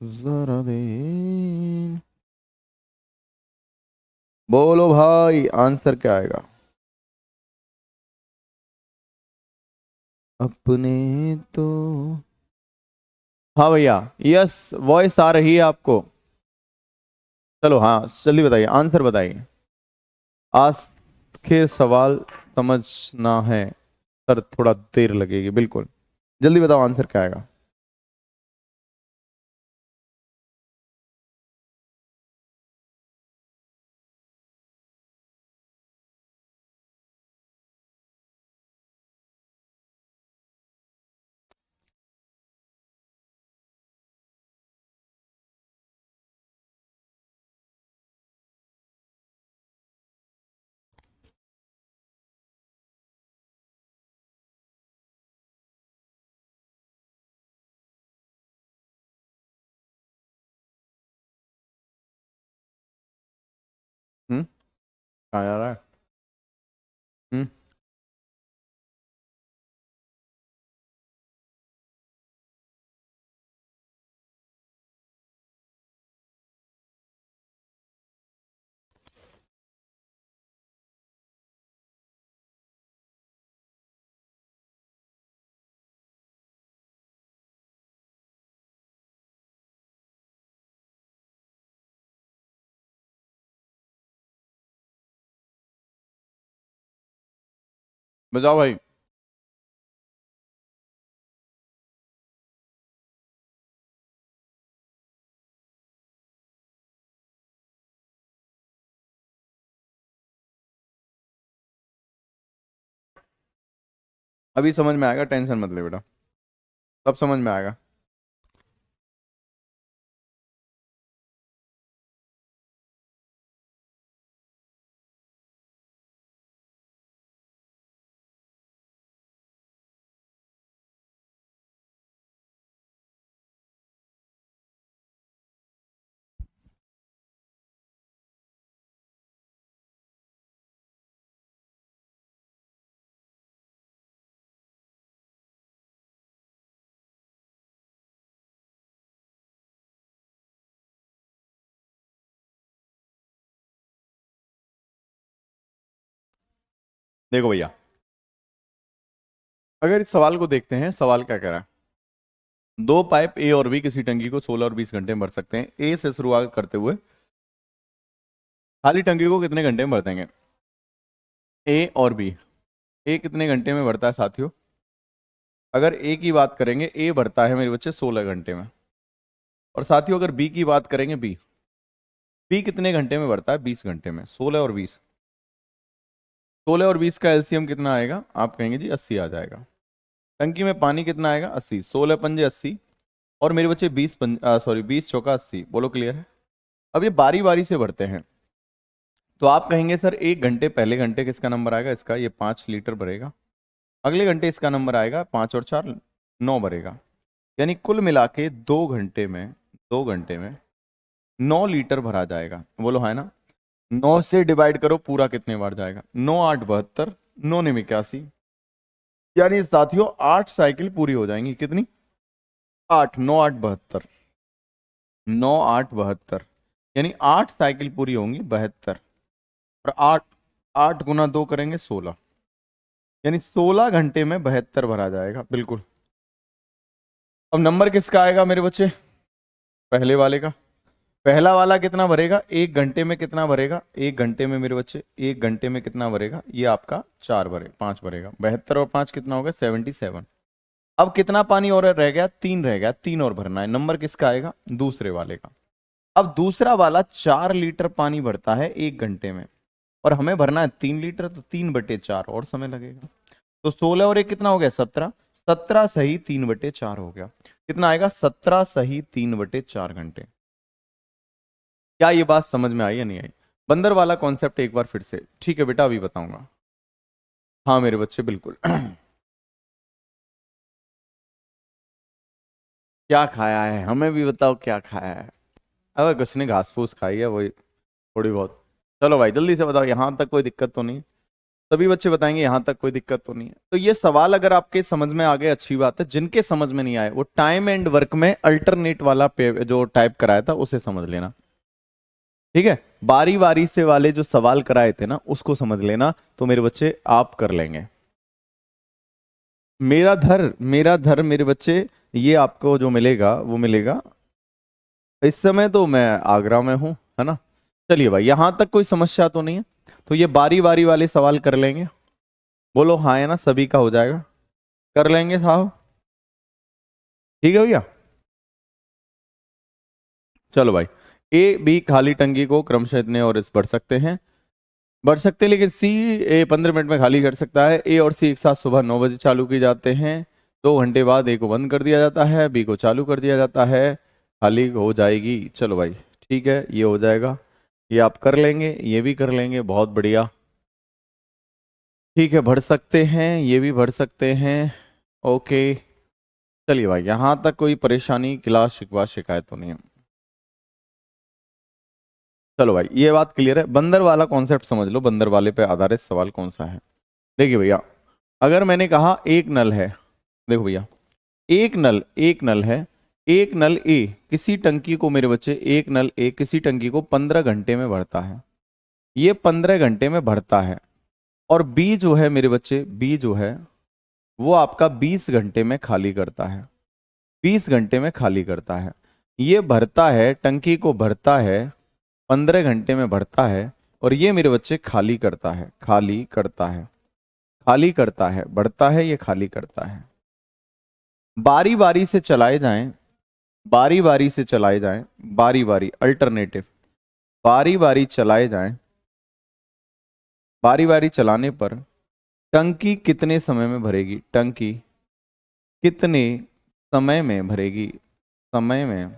जरा देर। बोलो भाई आंसर क्या आएगा? अपने तो, हाँ भैया यस, वॉइस आ रही है आपको? चलो हाँ जल्दी बताइए, आंसर बताइए। आखिर सवाल समझना है सर, थोड़ा देर लगेगी, बिल्कुल जल्दी बताओ आंसर क्या आएगा। कहाँ जा रहा है? हम्म। बताओ भाई। अभी समझ में आएगा, टेंशन मत ले बेटा, सब समझ में आएगा। देखो भैया, अगर इस सवाल को देखते हैं, सवाल क्या कह रहा है। दो पाइप ए और बी किसी टंकी को 16 और 20 घंटे में भर सकते हैं। ए से शुरुआत करते हुए खाली टंकी को कितने घंटे में भर देंगे? ए और बी। ए कितने घंटे में भरता है साथियों? अगर ए की बात करेंगे, ए भरता है मेरे बच्चे 16 घंटे में। और साथियों अगर बी की बात करेंगे, बी बी कितने घंटे में भरता है? 20 घंटे में। 16 और 20, 16 और 20 का एलसीएम कितना आएगा? आप कहेंगे जी 80 आ जाएगा। टंकी में पानी कितना आएगा? 80। 16 पंजे 80, और मेरे बच्चे 20 चौका 80। बोलो क्लियर है? अब ये बारी बारी से भरते हैं, तो आप कहेंगे सर 1 घंटे पहले घंटे किसका नंबर आएगा? इसका, ये 5 लीटर भरेगा। अगले घंटे इसका नंबर आएगा 5 और 4 9 भरेगा। यानी कुल मिला के 2 घंटे में, 2 घंटे में 9 लीटर भरा जाएगा। बोलो है ना? 9 से डिवाइड करो, पूरा कितने बार जाएगा? 9 8 72, 9 9 81। यानी साथियों 8 साइकिल पूरी हो जाएंगी। कितनी? 8। 9 8 72, 9 8 72, यानी 8 साइकिल पूरी होंगी, 72। और 8, 8 गुना 2 करेंगे 16, यानी 16 घंटे में 72 भरा जाएगा। बिल्कुल। अब नंबर किसका आएगा मेरे बच्चे? पहले वाले का। पहला वाला कितना भरेगा? 1 घंटे में कितना भरेगा? 1 घंटे में मेरे बच्चे 1 घंटे में कितना भरेगा? ये आपका 5 भरेगा। 72 और 5 कितना हो गया? 77। अब कितना पानी और रह गया? 3 रह गया, 3 और भरना है। नंबर किसका आएगा? दूसरे वाले का। अब दूसरा वाला 4 लीटर पानी भरता है 1 घंटे में, और हमें भरना है 3 लीटर, तो 3/4 और समय लगेगा। तो 16 और 1 कितना हो गया? 17। 17 सही 3/4 हो गया। कितना आएगा? 17 सही 3/4 घंटे। क्या ये बात समझ में आई या नहीं आई? बंदर वाला कॉन्सेप्ट एक बार फिर से। ठीक है बेटा, अभी बताऊंगा। हाँ मेरे बच्चे बिल्कुल। क्या खाया है? हमें भी बताओ क्या खाया है। अगर कुछ ने घास फूस खाई है वही, थोड़ी बहुत। चलो भाई जल्दी से बताओ, यहां तक कोई दिक्कत तो नहीं? सभी बच्चे बताएंगे यहां तक कोई दिक्कत तो नहीं है। तो ये सवाल अगर आपके समझ में आ गए, अच्छी बात है। जिनके समझ में नहीं आए वो टाइम एंड वर्क में अल्टरनेट वाला जो टाइप कराया था उसे समझ लेना। ठीक है, बारी बारी से वाले जो सवाल कराए थे ना उसको समझ लेना, तो मेरे बच्चे आप कर लेंगे। मेरा धर मेरे बच्चे, ये आपको जो मिलेगा वो मिलेगा। इस समय तो मैं आगरा में हूं, है ना? चलिए भाई, यहां तक कोई समस्या तो नहीं है। तो ये बारी बारी वाले सवाल कर लेंगे। बोलो हाँ है ना, सभी का हो जाएगा, कर लेंगे साहब। ठीक है भैया। चलो भाई, ए बी खाली टंकी को क्रमशः इतने और इस बढ़ सकते हैं, बढ़ सकते हैं, लेकिन सी ए 15 मिनट में खाली कर सकता है। ए और सी एक साथ सुबह 9 बजे चालू की जाते हैं, 2 घंटे बाद ए को बंद कर दिया जाता है, बी को चालू कर दिया जाता है, खाली हो जाएगी। चलो भाई ठीक है, ये हो जाएगा, ये आप कर लेंगे, ये भी कर लेंगे, बहुत बढ़िया। ठीक है, भर सकते हैं, ये भी भर सकते हैं। ओके, चलिए भाई, यहाँ तक कोई परेशानी, क्लास शिकवा शिकायत तो नहीं है। चलो भाई, ये बात क्लियर है। बंदर वाला कॉन्सेप्ट समझ लो, बंदर वाले पे आधारित सवाल कौन सा है। देखिए भैया, अगर मैंने कहा एक नल है, देखो भैया, एक नल है, एक नल ए किसी टंकी को, मेरे बच्चे, एक नल ए किसी टंकी को 15 घंटे में भरता है, ये 15 घंटे में भरता है। और बी जो है मेरे बच्चे, बी जो है वो आपका 20 घंटे में खाली करता है, 20 घंटे में खाली करता है। ये भरता है, टंकी को भरता है, 15 घंटे में भरता है, और ये मेरे बच्चे खाली करता है, खाली करता है, खाली करता है, बढ़ता है, ये खाली करता है। बारी बारी से चलाए जाएं, बारी बारी से चलाए जाएं, बारी बारी अल्टरनेटिव, बारी बारी चलाए जाएं, बारी बारी चलाने पर टंकी कितने समय में भरेगी, टंकी कितने समय में भरेगी, समय में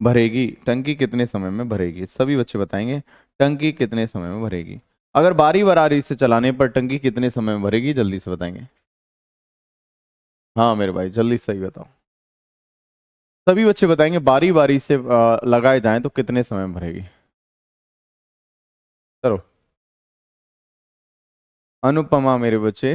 भरेगी, टंकी कितने समय में भरेगी, सभी बच्चे बताएंगे टंकी कितने समय में भरेगी। अगर बारी बारी से चलाने पर टंकी कितने समय में भरेगी, जल्दी से बताएंगे। हाँ मेरे भाई, जल्दी सही बताओ। सभी बच्चे बताएंगे बारी बारी से लगाए जाएं तो कितने समय में भरेगी। चलो, अनुपमा मेरे बच्चे,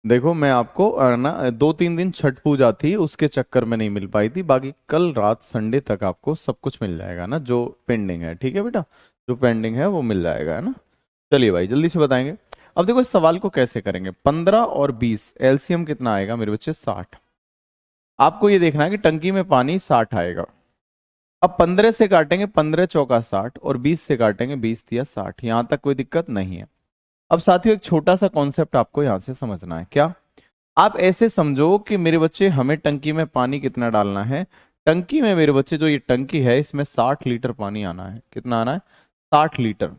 देखो मैं आपको ना 2-3 दिन छठ पूजा थी, उसके चक्कर में नहीं मिल पाई थी, बाकी कल रात संडे तक आपको सब कुछ मिल जाएगा ना, जो पेंडिंग है। ठीक है बेटा, जो पेंडिंग है वो मिल जाएगा, है ना। चलिए भाई, जल्दी से बताएंगे। अब देखो इस सवाल को कैसे करेंगे। 15 और 20 एलसीएम कितना आएगा मेरे बच्चे, 60। आपको ये देखना है कि टंकी में पानी 60 आएगा। अब 15 से काटेंगे, 15 चौका 60, और 20 से काटेंगे, 20 दिया 60। यहां तक कोई दिक्कत नहीं है। अब साथियों, एक छोटा सा कॉन्सेप्ट आपको यहां से समझना है। क्या? आप ऐसे समझो कि मेरे बच्चे, हमें टंकी में पानी कितना डालना है। टंकी में मेरे बच्चे, जो ये टंकी है, इसमें 60 लीटर पानी आना है। कितना आना है? 60 लीटर,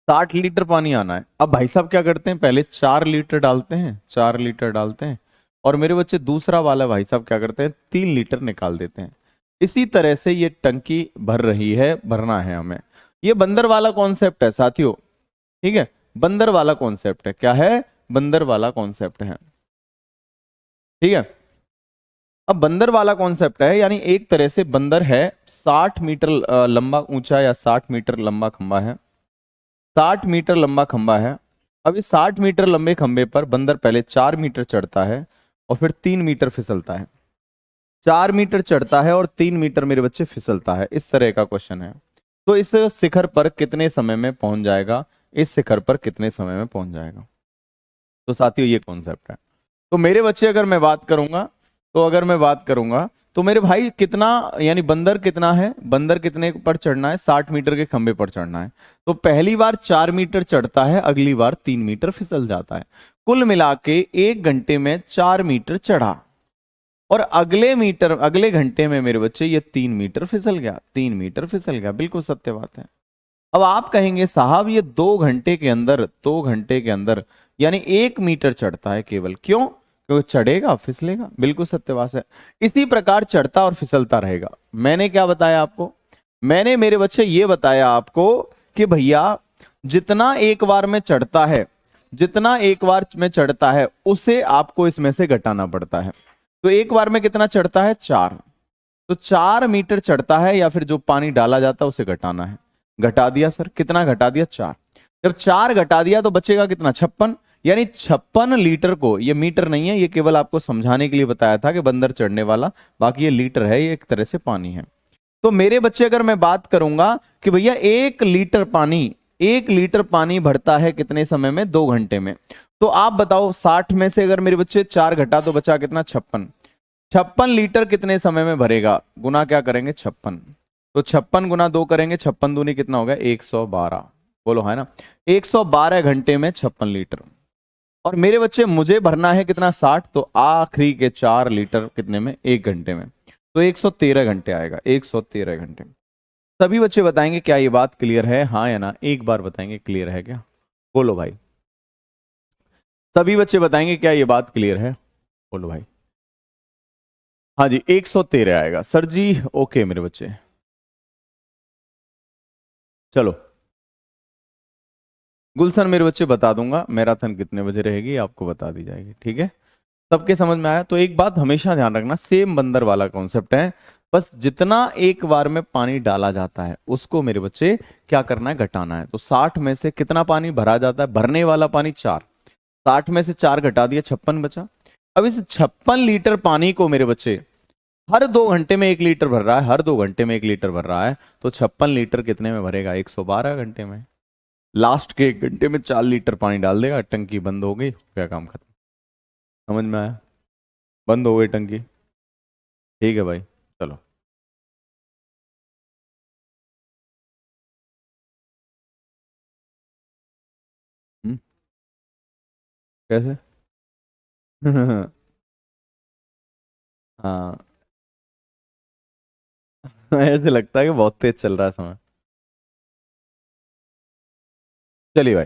60 लीटर पानी आना है। अब भाई साहब क्या करते हैं, पहले 4 लीटर डालते हैं, 4 लीटर डालते हैं, और मेरे बच्चे दूसरा वाला भाई साहब क्या करते हैं, 3 लीटर निकाल देते हैं। इसी तरह से ये टंकी भर रही है, भरना है हमें। ये बंदर वाला कॉन्सेप्ट है साथियों, ठीक है, बंदर वाला कॉन्सेप्ट है। क्या है? बंदर वाला कॉन्सेप्ट है, ठीक है। अब बंदर वाला कॉन्सेप्ट है, यानी एक तरह से बंदर है, 60 मीटर लंबा ऊंचा, या 60 मीटर लंबा खंबा है, 60 मीटर लंबा खंबा है। अब इस 60 मीटर लंबे खंबे पर बंदर पहले 4 मीटर चढ़ता है, और फिर 3 मीटर फिसलता है। 4 मीटर चढ़ता है और 3 मीटर मेरे बच्चे फिसलता है। इस तरह का क्वेश्चन है। तो इस शिखर पर कितने समय में पहुंच जाएगा, इस शिखर पर कितने समय में पहुंच जाएगा। तो साथियों, ये कॉन्सेप्ट है। तो मेरे बच्चे, अगर मैं बात करूंगा, तो अगर मैं बात करूंगा तो मेरे भाई कितना, यानी बंदर कितना है, बंदर कितने पर चढ़ना है, 60 मीटर के खंबे पर चढ़ना है। तो पहली बार 4 मीटर चढ़ता है, अगली बार 3 मीटर फिसल जाता है। कुल मिला के 1 घंटे में 4 मीटर चढ़ा, और अगले घंटे में मेरे बच्चे ये 3 मीटर फिसल गया, 3 मीटर फिसल गया। बिल्कुल सत्य बात है। अब आप कहेंगे साहब ये 2 घंटे के अंदर, 2 घंटे के अंदर, यानी 1 मीटर चढ़ता है केवल, क्यों? क्योंकि चढ़ेगा फिसलेगा। बिल्कुल सत्य बात है। इसी प्रकार चढ़ता और फिसलता रहेगा। मैंने क्या बताया आपको? मैंने मेरे बच्चे ये बताया आपको कि भैया जितना एक बार में चढ़ता है, जितना एक बार में चढ़ता है, उसे आपको इसमें से घटाना पड़ता है। तो एक बार में कितना चढ़ता है? 4। तो 4 मीटर चढ़ता है, या फिर जो पानी डाला जाता है उसे घटाना है। घटा दिया सर, कितना घटा दिया? 4। जब 4 घटा दिया तो बचेगा कितना? 56। यानी 56 लीटर को, ये मीटर नहीं है, ये केवल आपको समझाने के लिए बताया था कि बंदर चढ़ने वाला, बाकी ये लीटर है, ये एक तरह से पानी है। तो मेरे बच्चे, अगर मैं बात करूंगा कि भैया 1 लीटर पानी, 1 लीटर पानी भरता है कितने समय में? 2 घंटे में। तो आप बताओ, 60 में से अगर मेरे बच्चे 4 घटा तो बचा कितना? 56। 56 लीटर कितने समय में भरेगा? गुना क्या करेंगे? 56। तो 56 × 2 करेंगे, 56 दूनी कितना होगा 112, बोलो है ना। 112 घंटे में 56 लीटर। और मेरे बच्चे मुझे भरना है कितना 60, तो आखिरी के 4 लीटर कितने में 1 घंटे में, तो 113 घंटे आएगा, 113 घंटे। सभी बच्चे बताएंगे क्या ये बात क्लियर है, हाँ या ना, एक बार बताएंगे क्लियर है क्या, बोलो भाई। सभी बच्चे बताएंगे क्या ये बात क्लियर है, बोलो भाई। हाँ जी 113 आएगा सर जी, ओके मेरे बच्चे। चलो गुलशन मेरे बच्चे बता दूंगा मैराथन कितने बजे रहेगी, आपको बता दी जाएगी, ठीक है। सबके समझ में आया। तो एक बात हमेशा ध्यान रखना, सेम बंदर वाला कॉन्सेप्ट है। बस जितना एक बार में पानी डाला जाता है उसको मेरे बच्चे क्या करना है, घटाना है। तो 60 में से कितना पानी भरा जाता है, भरने वाला पानी 4, 60 में से 4 घटा दिया, 56 बचा। अब इस 56 लीटर पानी को मेरे बच्चे हर 2 घंटे में 1 लीटर भर रहा है, हर 2 घंटे में 1 लीटर भर रहा है, तो 56 लीटर कितने में भरेगा, 112 घंटे में। लास्ट के 1 घंटे में 4 लीटर पानी डाल देगा, टंकी बंद हो गई, क्या काम खत्म। समझ में आया, बंद हो गई टंकी, ठीक है भाई। चलो हम्म, कैसे हाँ ऐसे लगता है कि बहुत तेज चल रहा है समय। चलिए भाई,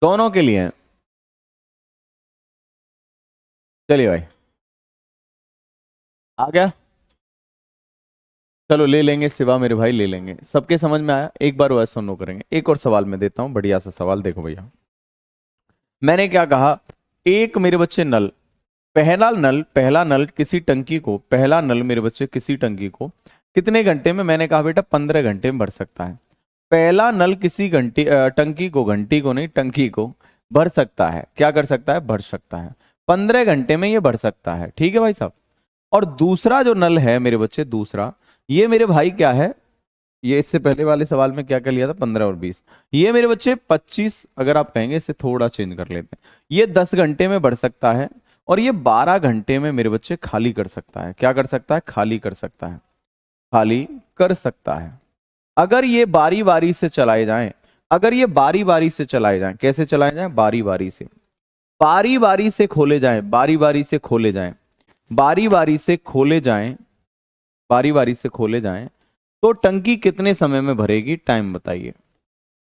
दोनों के लिए हैं। चलिए भाई, आ गया। चलो ले लेंगे शिवा मेरे भाई, ले लेंगे। सबके समझ में आया, एक बार वैसा नो करेंगे। एक और सवाल मैं देता हूं, बढ़िया सा सवाल, देखो भैया। मैंने क्या कहा, एक मेरे बच्चे नल, पहला नल किसी टंकी को, पहला नल मेरे बच्चे किसी टंकी को कितने घंटे में, मैंने कहा बेटा 15 घंटे में भर सकता है। पहला नल किसी टंकी को, घंटी को नहीं, टंकी को भर सकता है, क्या कर सकता है, भर सकता है। 15 घंटे में ये भर सकता है, ठीक है भाई साहब। और दूसरा जो नल है मेरे बच्चे, दूसरा, ये मेरे भाई क्या है, ये इससे पहले वाले सवाल में क्या क्या लिया था, 15 और 20, ये मेरे बच्चे 25, अगर आप कहेंगे इसे थोड़ा चेंज कर लेते हैं, ये 10 घंटे में बढ़ सकता है। और ये 12 घंटे में मेरे बच्चे खाली कर सकता है, क्या कर सकता है, खाली कर सकता है, खाली कर सकता है। अगर ये बारी बारी से चलाए जाएं, अगर ये बारी बारी से चलाए जाएं, कैसे चलाए जाएं, बारी बारी से, बारी बारी से खोले जाएं, बारी बारी से खोले जाएं, बारी बारी से खोले जाएं, बारी बारी से खोले जाएं, तो टंकी कितने समय में भरेगी, टाइम बताइए।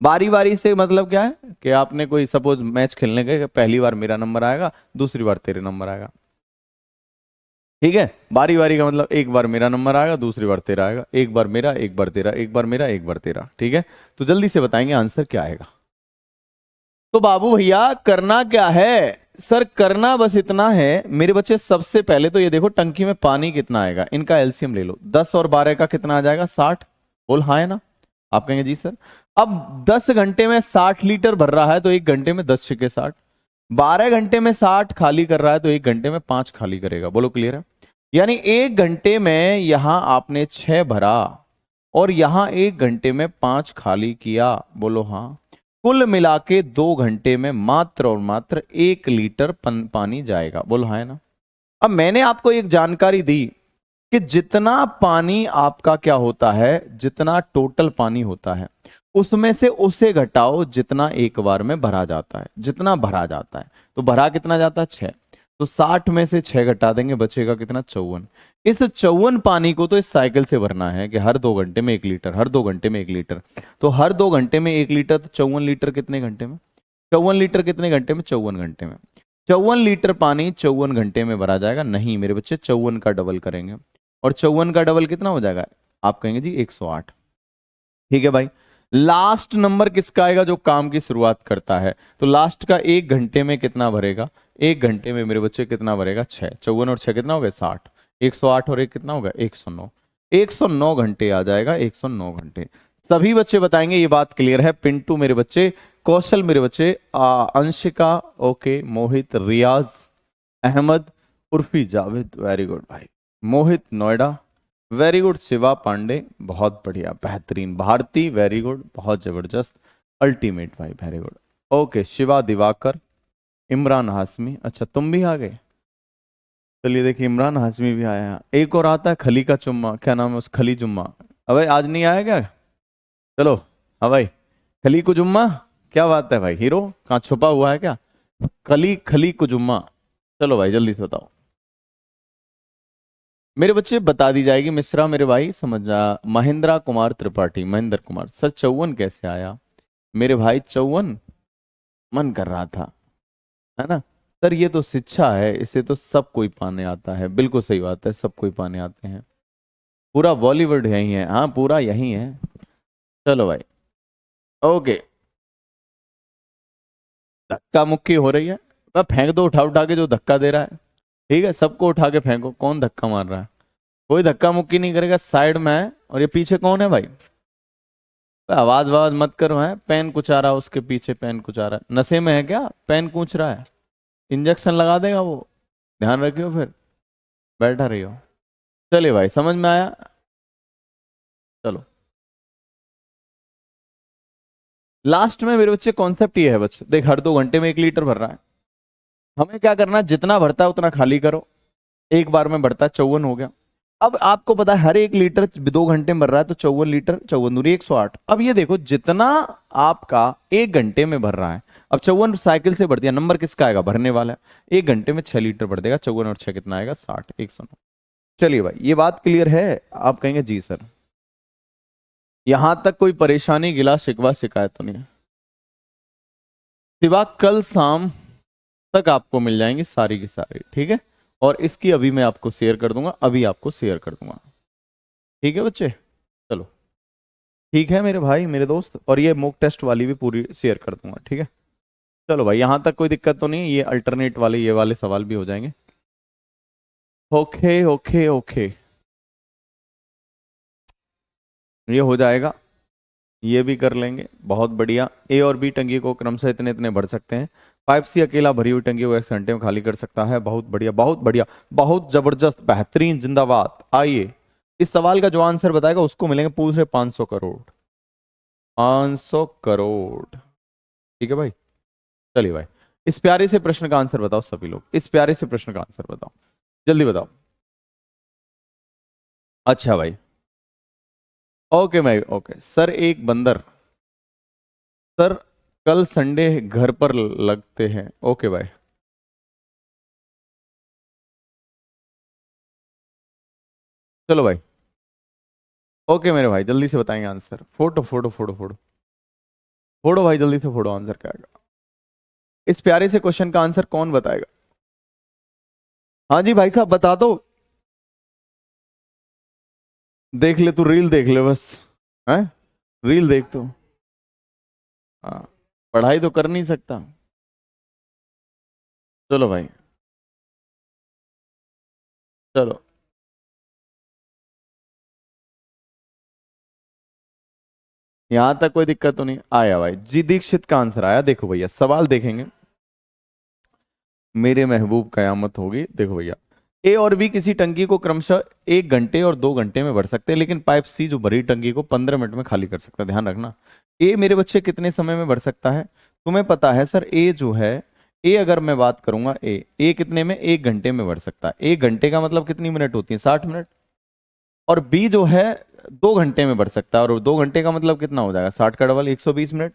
बारी बारी से मतलब क्या है कि आपने कोई सपोज मैच खेलने गए, पहली बार मेरा नंबर आएगा, दूसरी बार तेरे नंबर आएगा, ठीक है। बारी बारी का मतलब एक बार मेरा नंबर आएगा, दूसरी बार तेरा आएगा, एक बार मेरा, एक बार तेरा, एक बार मेरा, एक बार तेरा, ठीक है। तो जल्दी से बताएंगे आंसर क्या आएगा। तो बाबू भैया करना क्या है, सर करना बस इतना है मेरे बच्चे, सबसे पहले तो ये देखो टंकी में पानी कितना आएगा, इनका एलसीएम ले लो, 10 और 12 का कितना आ जाएगा, 60, बोल हाँ है ना। आप कहेंगे जी सर। अब 10 घंटे में 60 लीटर भर रहा है, तो 1 घंटे में 10 × 6 = 60, 12 घंटे में 60 खाली कर रहा है, तो 1 घंटे में 5 खाली करेगा, बोलो क्लियर है। यानी 1 घंटे में यहां आपने 6 भरा, और यहां 1 घंटे में 5 खाली किया, बोलो हाँ। कुल मिला के 2 घंटे में मात्र और मात्र 1 लीटर पानी जाएगा, बोलो हाँ है ना। अब मैंने आपको एक जानकारी दी कि जितना पानी आपका क्या होता है, जितना टोटल पानी होता है, उसमें से उसे घटाओ जितना एक बार में भरा जाता है, जितना भरा जाता है। तो भरा कितना जाता है, 6, तो 60 में से 6 घटा देंगे, बचेगा कितना, 54। इस 54 पानी को तो इस साइकिल से भरना है कि हर 2 घंटे में 1 लीटर, हर 2 घंटे में 1 लीटर। तो हर 2 घंटे में 1 लीटर, तो 54 लीटर कितने घंटे में, 54 लीटर कितने घंटे में, 54 घंटे में। 54 लीटर पानी 54 घंटे में भरा जाएगा, नहीं मेरे बच्चे 54 का डबल करेंगे, और 54 का डबल कितना हो जाएगा, आप कहेंगे जी 108, ठीक है भाई। लास्ट नंबर किसका आएगा, जो काम की शुरुआत करता है, तो लास्ट का 1 घंटे में कितना भरेगा, 1 घंटे में मेरे बच्चे कितना भरेगा, 6, 54 और 6 कितना हो गया, 60, 108 और 1 कितना होगा, 109, 109 घंटे आ जाएगा, 109 घंटे। सभी बच्चे बताएंगे ये बात क्लियर है, पिंटू मेरे बच्चे, कौशल मेरे बच्चे, अंशिका ओके, मोहित, रियाज, अहमद, उर्फी, जावेद, वेरी गुड भाई, मोहित नोएडा, वेरी गुड, शिवा पांडे बहुत बढ़िया बेहतरीन, भारती वेरी गुड, बहुत जबरदस्त, अल्टीमेट भाई very good, okay, Shiva Diwakar, Imran Hashmi, अच्छा तुम भी आ गए। चलिए देखिए, इमरान हाशमी भी आया है। एक और आता है खली का चुम्मा, क्या नाम है उस, खली जुम्मा। अबे आज नहीं आया क्या? चलो। हाँ भाई, खली को जुम्मा। क्या बात है भाई, हीरो कहाँ छुपा हुआ है क्या? खली खली को जुम्मा। चलो भाई जल्दी से बताओ मेरे बच्चे, बता दी जाएगी। मिश्रा मेरे भाई समझ जा। महेंद्र कुमार त्रिपाठी, महेंद्र कुमार। सर 54 कैसे आया मेरे भाई? 54 मन कर रहा था, है ना? सर ये तो शिक्षा है, इसे तो सब कोई पाने आता है। बिल्कुल सही बात है, सब कोई पाने आते हैं। पूरा बॉलीवुड यही है, हाँ पूरा यही है। चलो भाई, ओके। धक्का मुक्की हो रही है, अब फेंक दो उठा उठा के जो धक्का दे रहा है। ठीक है, सबको उठा के फेंको। कौन धक्का मार रहा है? कोई धक्का मुक्की नहीं करेगा, साइड में है। और ये पीछे कौन है भाई? आवाज आवाज मत करो। है पेन कुचा रहा, उसके पीछे पेन कुचा रहा है। नशे में है क्या? पेन कूच रहा है, इंजेक्शन लगा देगा वो। ध्यान रखियो फिर, बैठा रहियो। चलिए भाई, समझ में आया? चलो, लास्ट में मेरे बच्चे कॉन्सेप्ट ये है, बच्चे देख, हर 2 घंटे में 1 लीटर भर रहा है। हमें क्या करना है, जितना भरता है उतना खाली करो। एक बार में भरता है, 54 हो गया। अब आपको पता है हर 1 लीटर 2 घंटे में भर रहा है, तो 54 लीटर, 54 दूनी 108। अब ये देखो, जितना आपका 1 घंटे में भर रहा है, अब 54 साइकिल से भर दिया, नंबर किसका आएगा? भरने वाला है। 1 घंटे में 6 लीटर भर देगा। 54 और 6 कितना आएगा? 60, 109। चलिए भाई, ये बात क्लियर है? आप कहेंगे जी सर। यहां तक कोई परेशानी, गिला शिकवा, शिकायत तो नहीं है? सिवा कल शाम तक आपको मिल जाएंगी सारी की सारी, ठीक है? और इसकी अभी मैं आपको शेयर कर दूंगा, अभी आपको शेयर कर दूंगा। ठीक है बच्चे, चलो। ठीक है मेरे भाई, मेरे दोस्त, और ये मॉक टेस्ट वाली भी पूरी शेयर कर दूंगा, ठीक है? चलो भाई, यहां तक कोई दिक्कत तो नहीं? ये अल्टरनेट वाले, ये वाले सवाल भी हो जाएंगे। ओके ओके ओके, ये हो जाएगा। ये भी कर लेंगे, बहुत बढ़िया। ए और बी टंकी को क्रमशः इतने इतने भर सकते हैं। 5C अकेला भरी हुई टंकी को 1 घंटे में खाली कर सकता है। बहुत बढ़िया, बहुत बढ़िया, बहुत जबरदस्त, बेहतरीन, जिंदाबाद। आइए, इस सवाल का जो आंसर बताएगा उसको मिलेंगे पूरे 500 करोड़। 500 करोड़, ठीक है भाई? चलिए भाई, इस प्यारे से प्रश्न का आंसर बताओ सभी लोग, इस प्यारे से प्रश्न का आंसर बताओ, जल्दी बताओ। अच्छा भाई, ओके भाई, ओके। सर एक बंदर, सर कल संडे घर पर लगते हैं। ओके भाई, चलो भाई, ओके मेरे भाई, जल्दी से बताएंगे answer. Photo photo photo photo photo भाई, जल्दी से फोटो, आंसर क्या आएगा? इस प्यारे से क्वेश्चन का आंसर कौन बताएगा? हाँ जी भाई साहब, बता दो। देख ले तू, रील देख ले बस। है, रील देख तो। हाँ, पढ़ाई तो कर नहीं सकता। चलो भाई, चलो। यहां तक कोई दिक्कत तो नहीं आया भाई? जी दीक्षित का आंसर आया। देखो भैया, सवाल देखेंगे, मेरे महबूब कयामत होगी। देखो भैया, ए और बी किसी टंकी को क्रमशः 1 घंटे और 2 घंटे में भर सकते हैं, लेकिन पाइप सी जो भरी टंकी को 15 मिनट में खाली कर सकता है। ध्यान रखना, ए मेरे बच्चे कितने समय में भर सकता है? तुम्हें पता है सर, ए जो है, ए अगर मैं बात करूंगा, ए कितने में? 1 घंटे में भर सकता है। 1 घंटे का मतलब कितनी मिनट होती है? 60 मिनट। और बी जो है 2 घंटे में भर सकता है, और 2 घंटे का मतलब कितना हो जाएगा? 60 का डबल, 120 मिनट।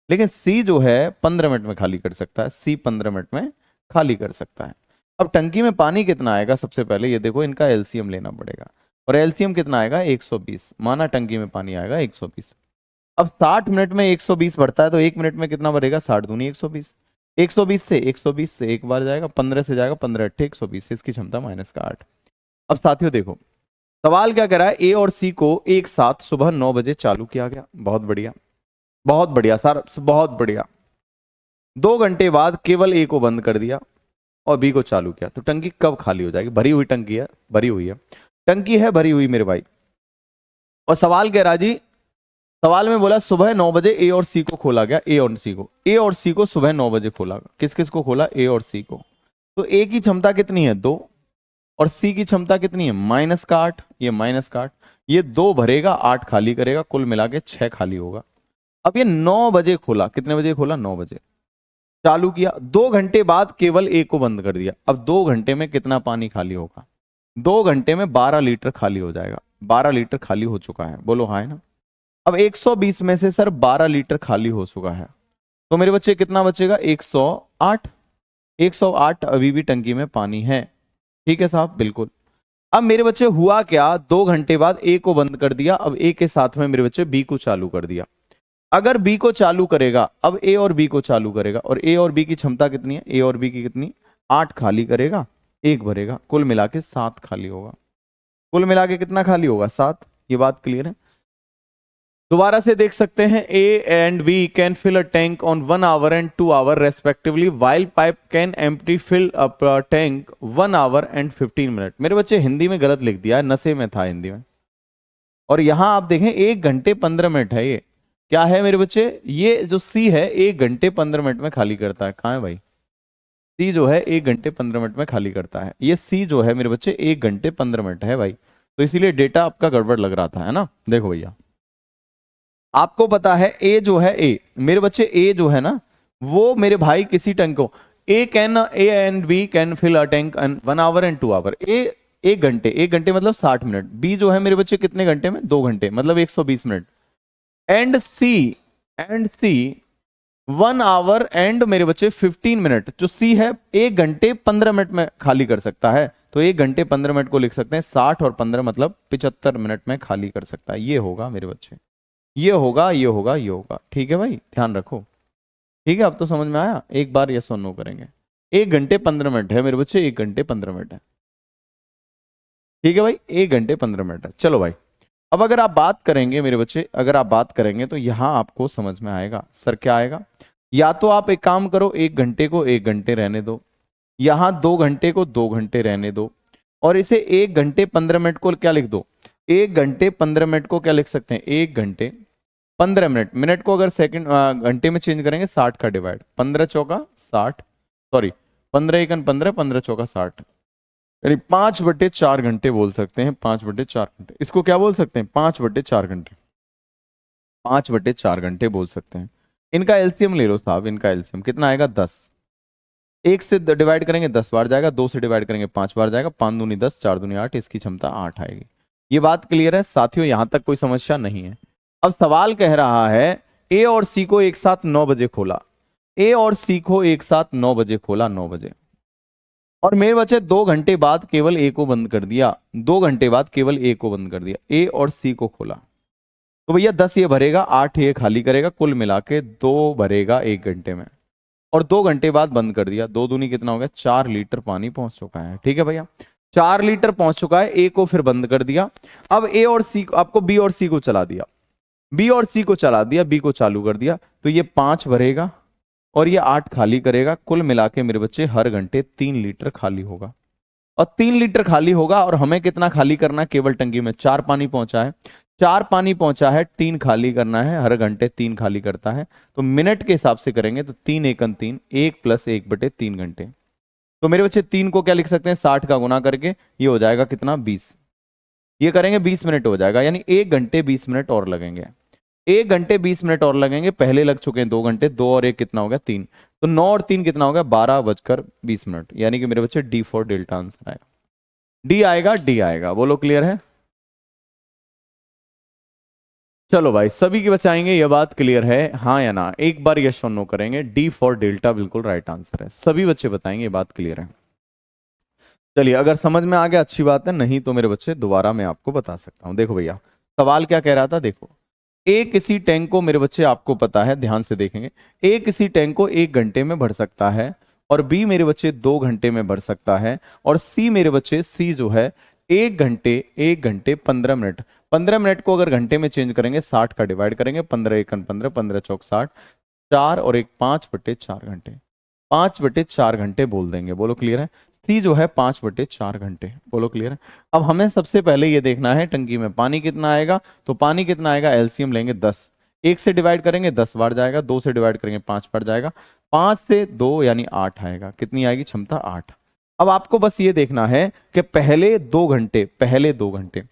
लेकिन सी जो है 15 मिनट में खाली कर सकता है। सी 15 मिनट में खाली कर सकता है। अब टंकी में पानी कितना आएगा? सबसे पहले ये देखो, इनका एलसीएम लेना पड़ेगा। और एलसीएम कितना आएगा? 120। माना टंकी में पानी आएगा 120। अब 60 मिनट में 120 भरता है, तो 1 मिनट में कितना भरेगा? 60 दूनी 120। 120 से एक बार जाएगा, 15 से जाएगा, 15 अट्ठे 120 से इसकी क्षमता -8। अब साथियों देखो, सवाल क्या करा है? ए और सी को एक साथ सुबह 9 बजे चालू किया गया। बहुत बढ़िया, बहुत बढ़िया सर, बहुत बढ़िया। 2 घंटे बाद केवल ए को बंद कर दिया और बी को चालू किया, तो टंकी कब खाली हो जाएगी? भरी हुई टंकी है, भरी हुई है, टंकी है भरी हुई मेरे भाई। और सवाल कह रहा जी, सवाल में बोला सुबह 9 बजे ए और सी को खोला गया। ए और सी को सुबह 9 बजे खोला। किस किस को खोला? ए और सी को। तो ए की क्षमता कितनी है? 2। और सी की क्षमता कितनी है? -8। ये -8, ये 2 भरेगा, 8 खाली करेगा, कुल मिला के 6 खाली होगा। अब ये 9 बजे खोला। कितने बजे खोला? 9 बजे। चालू किया, 2 घंटे बाद केवल ए को बंद कर दिया। अब 2 घंटे में कितना पानी खाली होगा? 2 घंटे में 12 लीटर खाली हो जाएगा। 12 लीटर खाली हो चुका है, बोलो हाँ है ना। अब 120 में से सर 12 लीटर खाली हो चुका है, तो मेरे बच्चे कितना बचेगा? 108। 108 अभी भी टंकी में पानी है, ठीक है साहब, बिल्कुल। अब मेरे बच्चे हुआ क्या, 2 घंटे बाद ए को बंद कर दिया, अब ए के साथ में मेरे बच्चे बी को चालू कर दिया। अगर बी को चालू करेगा, अब ए और बी को चालू करेगा, और ए और बी की क्षमता कितनी है? ए और बी की कितनी? 8 खाली करेगा, 1 भरेगा, कुल मिला के 7 खाली होगा। कुल मिला के कितना खाली होगा? 7। ये बात क्लियर है? दोबारा से देख सकते हैं, A and B can fill a tank on 1 hour and 2 hour respectively, while pipe can empty fill up tank 1 hour and 15 minute. मेरे बच्चे हिंदी में गलत लिख दिया है, नशे में था हिंदी में। और यहां आप देखें 1 घंटे 15 मिनट है, ये क्या है मेरे बच्चे? ये जो सी है 1 घंटे 15 मिनट में खाली करता है। कहां है भाई? सी जो है 1 घंटे 15 मिनट में खाली करता है, ये सी जो है मेरे बच्चे 1 घंटे 15 मिनट है भाई, तो इसीलिए डेटा आपका गड़बड़ लग रहा था, है ना। देखो भैया, आपको पता है ए जो है, ए मेरे बच्चे ए जो है ना, वो मेरे भाई किसी टैंक को, A and B can fill a tank in 1 hour and 2 hour. A 1 घंटे, 1 घंटे मतलब 60 मिनट, बी जो है मेरे बच्चे कितने घंटे में? 2 घंटे मतलब 120 minute, and C 1 hour and मेरे बच्चे 15 मिनट। जो सी है 1 घंटे 15 मिनट में खाली कर सकता है, तो 1 घंटे 15 मिनट को लिख सकते हैं 60 और 15 मतलब 75 मिनट में खाली कर सकता है। ये होगा मेरे बच्चे, ये होगा, ये होगा, ये होगा, ठीक है भाई, ध्यान रखो, ठीक है। अब तो समझ में आया? एक बार यस और नो करेंगे। 1 घंटे 15 मिनट है मेरे बच्चे, 1 घंटे 15 मिनट है, ठीक है भाई, 1 घंटे 15 मिनट है। चलो भाई, अब अगर आप बात करेंगे मेरे बच्चे, अगर आप बात करेंगे तो यहां आपको समझ में आएगा सर क्या आएगा। या तो आप एक काम करो, 1 घंटे को 1 घंटे रहने दो, यहां 2 घंटे को 2 घंटे रहने दो, और इसे 1 घंटे 15 मिनट को क्या लिख दो? 1 घंटे 15 मिनट को क्या लिख सकते हैं? 1 घंटे 15 मिनट। मिनट को अगर सेकंड घंटे में चेंज करेंगे, 60 का डिवाइड, 15 चौका 60, सॉरी 15 एकन 15, 15 चौका 60, यानी 5/4 घंटे बोल सकते हैं। 5/4 घंटे, इसको क्या बोल सकते हैं? 5/4 घंटे, 5/4 घंटे बोल सकते हैं। इनका एलसीएम ले लो साहब, इनका एलसीएम कितना आएगा? 10। 1 से डिवाइड करेंगे 10 बार जाएगा, 2 से डिवाइड करेंगे 5 बार जाएगा, 5 दूनी 10, 4 दूनी 8, इसकी क्षमता 8 आएगी। ये बात क्लियर है साथियों? यहां तक कोई समस्या नहीं है। अब सवाल कह रहा है ए और सी को एक साथ 9 बजे खोला, ए और सी को एक साथ 9 बजे खोला, 9 बजे, और मेरे बच्चे 2 घंटे बाद केवल ए को बंद कर दिया, 2 घंटे बाद केवल ए को बंद कर दिया, ए और सी को खोला, तो भैया 10 ये भरेगा, 8 ये खाली करेगा, कुल मिला के 2 भरेगा 1 घंटे में, और 2 घंटे बाद बंद कर दिया। 2 दूनी कितना हो गया? 4 लीटर पानी पहुंच चुका है, ठीक है भैया, 4 लीटर पहुंच चुका है। ए को फिर बंद कर दिया। अब ए और सी, आपको बी और सी को चला दिया, बी और सी को चला दिया, बी को चालू कर दिया, तो ये 5 भरेगा और ये 8 खाली करेगा, कुल मिला के मेरे बच्चे हर घंटे 3 लीटर खाली होगा, और 3 लीटर खाली होगा, और हमें कितना खाली करना है? केवल टंकी में 4 पानी पहुंचा है, 4 पानी पहुंचा है, 3 खाली करना है, हर घंटे 3 खाली करता है, तो मिनट के हिसाब से करेंगे तो 3 एकन 3, 1 + 1/3 घंटे। तो मेरे बच्चे 3 को क्या लिख सकते हैं? 60 का गुना करके ये हो जाएगा कितना? 20। ये करेंगे 20 मिनट हो जाएगा, यानी 1 घंटे 20 मिनट और लगेंगे, 1 घंटे 20 मिनट और लगेंगे। पहले लग चुके हैं 2 घंटे, 2 और 1 कितना हो गया? 3, तो 9 और 3 कितना हो गया? 12:20 मिनट, यानी कि मेरे बच्चे डी फॉर डेल्टा आंसर आएगा, डी आएगा, डी आएगा, बोलो क्लियर है? चलो भाई, सभी की बचाएंगे, ये बात क्लियर है हाँ या ना? एक बार यस और नो करेंगे, डी फॉर डेल्टा बिल्कुल राइट आंसर है, सभी बच्चे बताएंगे, ये बात क्लियर है। चलिए, अगर समझ में आ गया अच्छी बात है, नहीं तो मेरे बच्चे दोबारा मैं आपको बता सकता हूं। देखो भैया, सवाल क्या कह रहा था, देखो, ए किसी टैंक को, मेरे बच्चे आपको पता है, ध्यान से देखेंगे, ए किसी टैंक को 1 घंटे में भर सकता है, और बी मेरे बच्चे 2 घंटे में भर सकता है, और सी मेरे बच्चे, सी जो है 1 घंटे 15 मिनट। 15 मिनट को अगर घंटे में चेंज करेंगे, 60 का डिवाइड करेंगे, 15 एकन 15, 15 चौक 60, 4 और 1 5/4 घंटे, 5/4 घंटे बोल देंगे, बोलो क्लियर है? सी जो है 5/4 घंटे, बोलो क्लियर है? अब हमें सबसे पहले ये देखना है टंकी में पानी कितना आएगा, तो पानी कितना आएगा? एलसीएम लेंगे 10, 1 से डिवाइड करेंगे 10 बार जाएगा, 2 से डिवाइड करेंगे 5 बार जाएगा, 5 से 2 यानी 8 आएगा, कितनी आएगी क्षमता? 8। अब आपको बस ये देखना है कि पहले 2 घंटे, पहले 2 घंटे,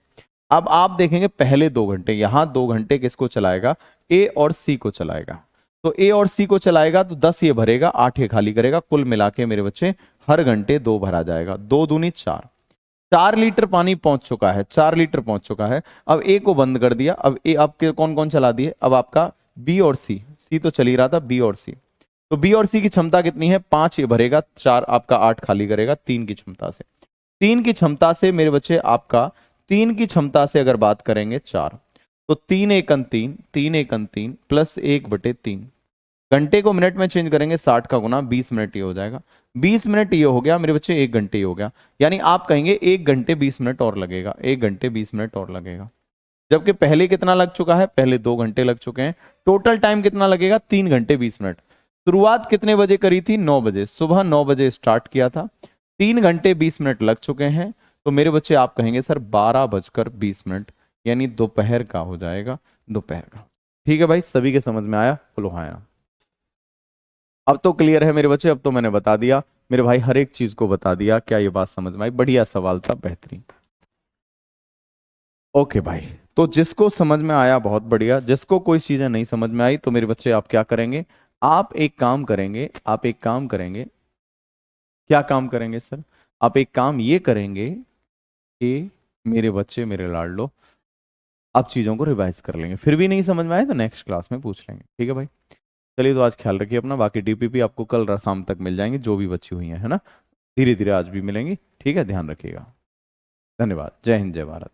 अब आप देखेंगे पहले 2 घंटे, यहां 2 घंटे किसको चलाएगा? ए और सी को चलाएगा। तो ए और सी को चलाएगा तो 10 ये भरेगा, 8 ये खाली करेगा, कुल मिला के मेरे बच्चे हर घंटे 2 भरा जाएगा। 2 दूनी 4, 4 लीटर पानी पहुंच चुका है, 4 लीटर पहुंच चुका है। अब ए को बंद कर दिया, अब ए आपके कौन कौन चला दिए, अब आपका बी और सी, सी तो चल ही रहा था, बी और सी। तो बी और सी की क्षमता कितनी है, 5 ये भरेगा, 4 आपका 8 खाली करेगा 3 की क्षमता से। 3 की क्षमता से मेरे बच्चे आपका 3 की क्षमता से अगर बात करेंगे 4, तो 3 एकन 3, 3 एकन 3 प्लस 1/3। घंटे को मिनट में चेंज करेंगे, 60 का गुना 20 मिनट ये हो जाएगा। 20 मिनट ये हो गया मेरे बच्चे, 1 घंटे ये हो गया। यानी आप कहेंगे 1 घंटे 20 मिनट और लगेगा, 1 घंटे 20 मिनट और लगेगा। जबकि पहले कितना लग चुका है, पहले 2 घंटे लग चुके हैं। टोटल टाइम कितना लगेगा, 3 घंटे 20 मिनट। शुरुआत कितने बजे करी थी, 9 बजे, सुबह 9 बजे स्टार्ट किया था, 3 घंटे 20 मिनट लग चुके हैं। तो मेरे बच्चे आप कहेंगे सर 12:20, यानी दोपहर का हो जाएगा, दोपहर का। ठीक है भाई, सभी के समझ में आया, बोलो हाँ या। अब तो क्लियर है मेरे बच्चे, अब तो मैंने बता दिया मेरे भाई, हर एक चीज को बता दिया। क्या ये बात समझ में आई, बढ़िया सवाल था, बेहतरीन। ओके भाई, तो जिसको समझ में आया बहुत बढ़िया, जिसको कोई चीजें नहीं समझ में आई तो मेरे बच्चे आप क्या करेंगे, आप एक काम करेंगे, आप एक काम करेंगे। क्या काम करेंगे सर, आप एक काम ये करेंगे कि मेरे बच्चे मेरे लाडलो, आप चीजों को रिवाइज कर लेंगे। फिर भी नहीं समझ में आए तो नेक्स्ट क्लास में पूछ लेंगे, ठीक है भाई। चलिए, तो आज ख्याल रखिए अपना, बाकी डीपीपी आपको कल शाम तक मिल जाएंगे, जो भी बची हुई है ना, धीरे धीरे आज भी मिलेंगी। ठीक है, ध्यान रखिएगा। धन्यवाद, जय हिंद, जय भारत।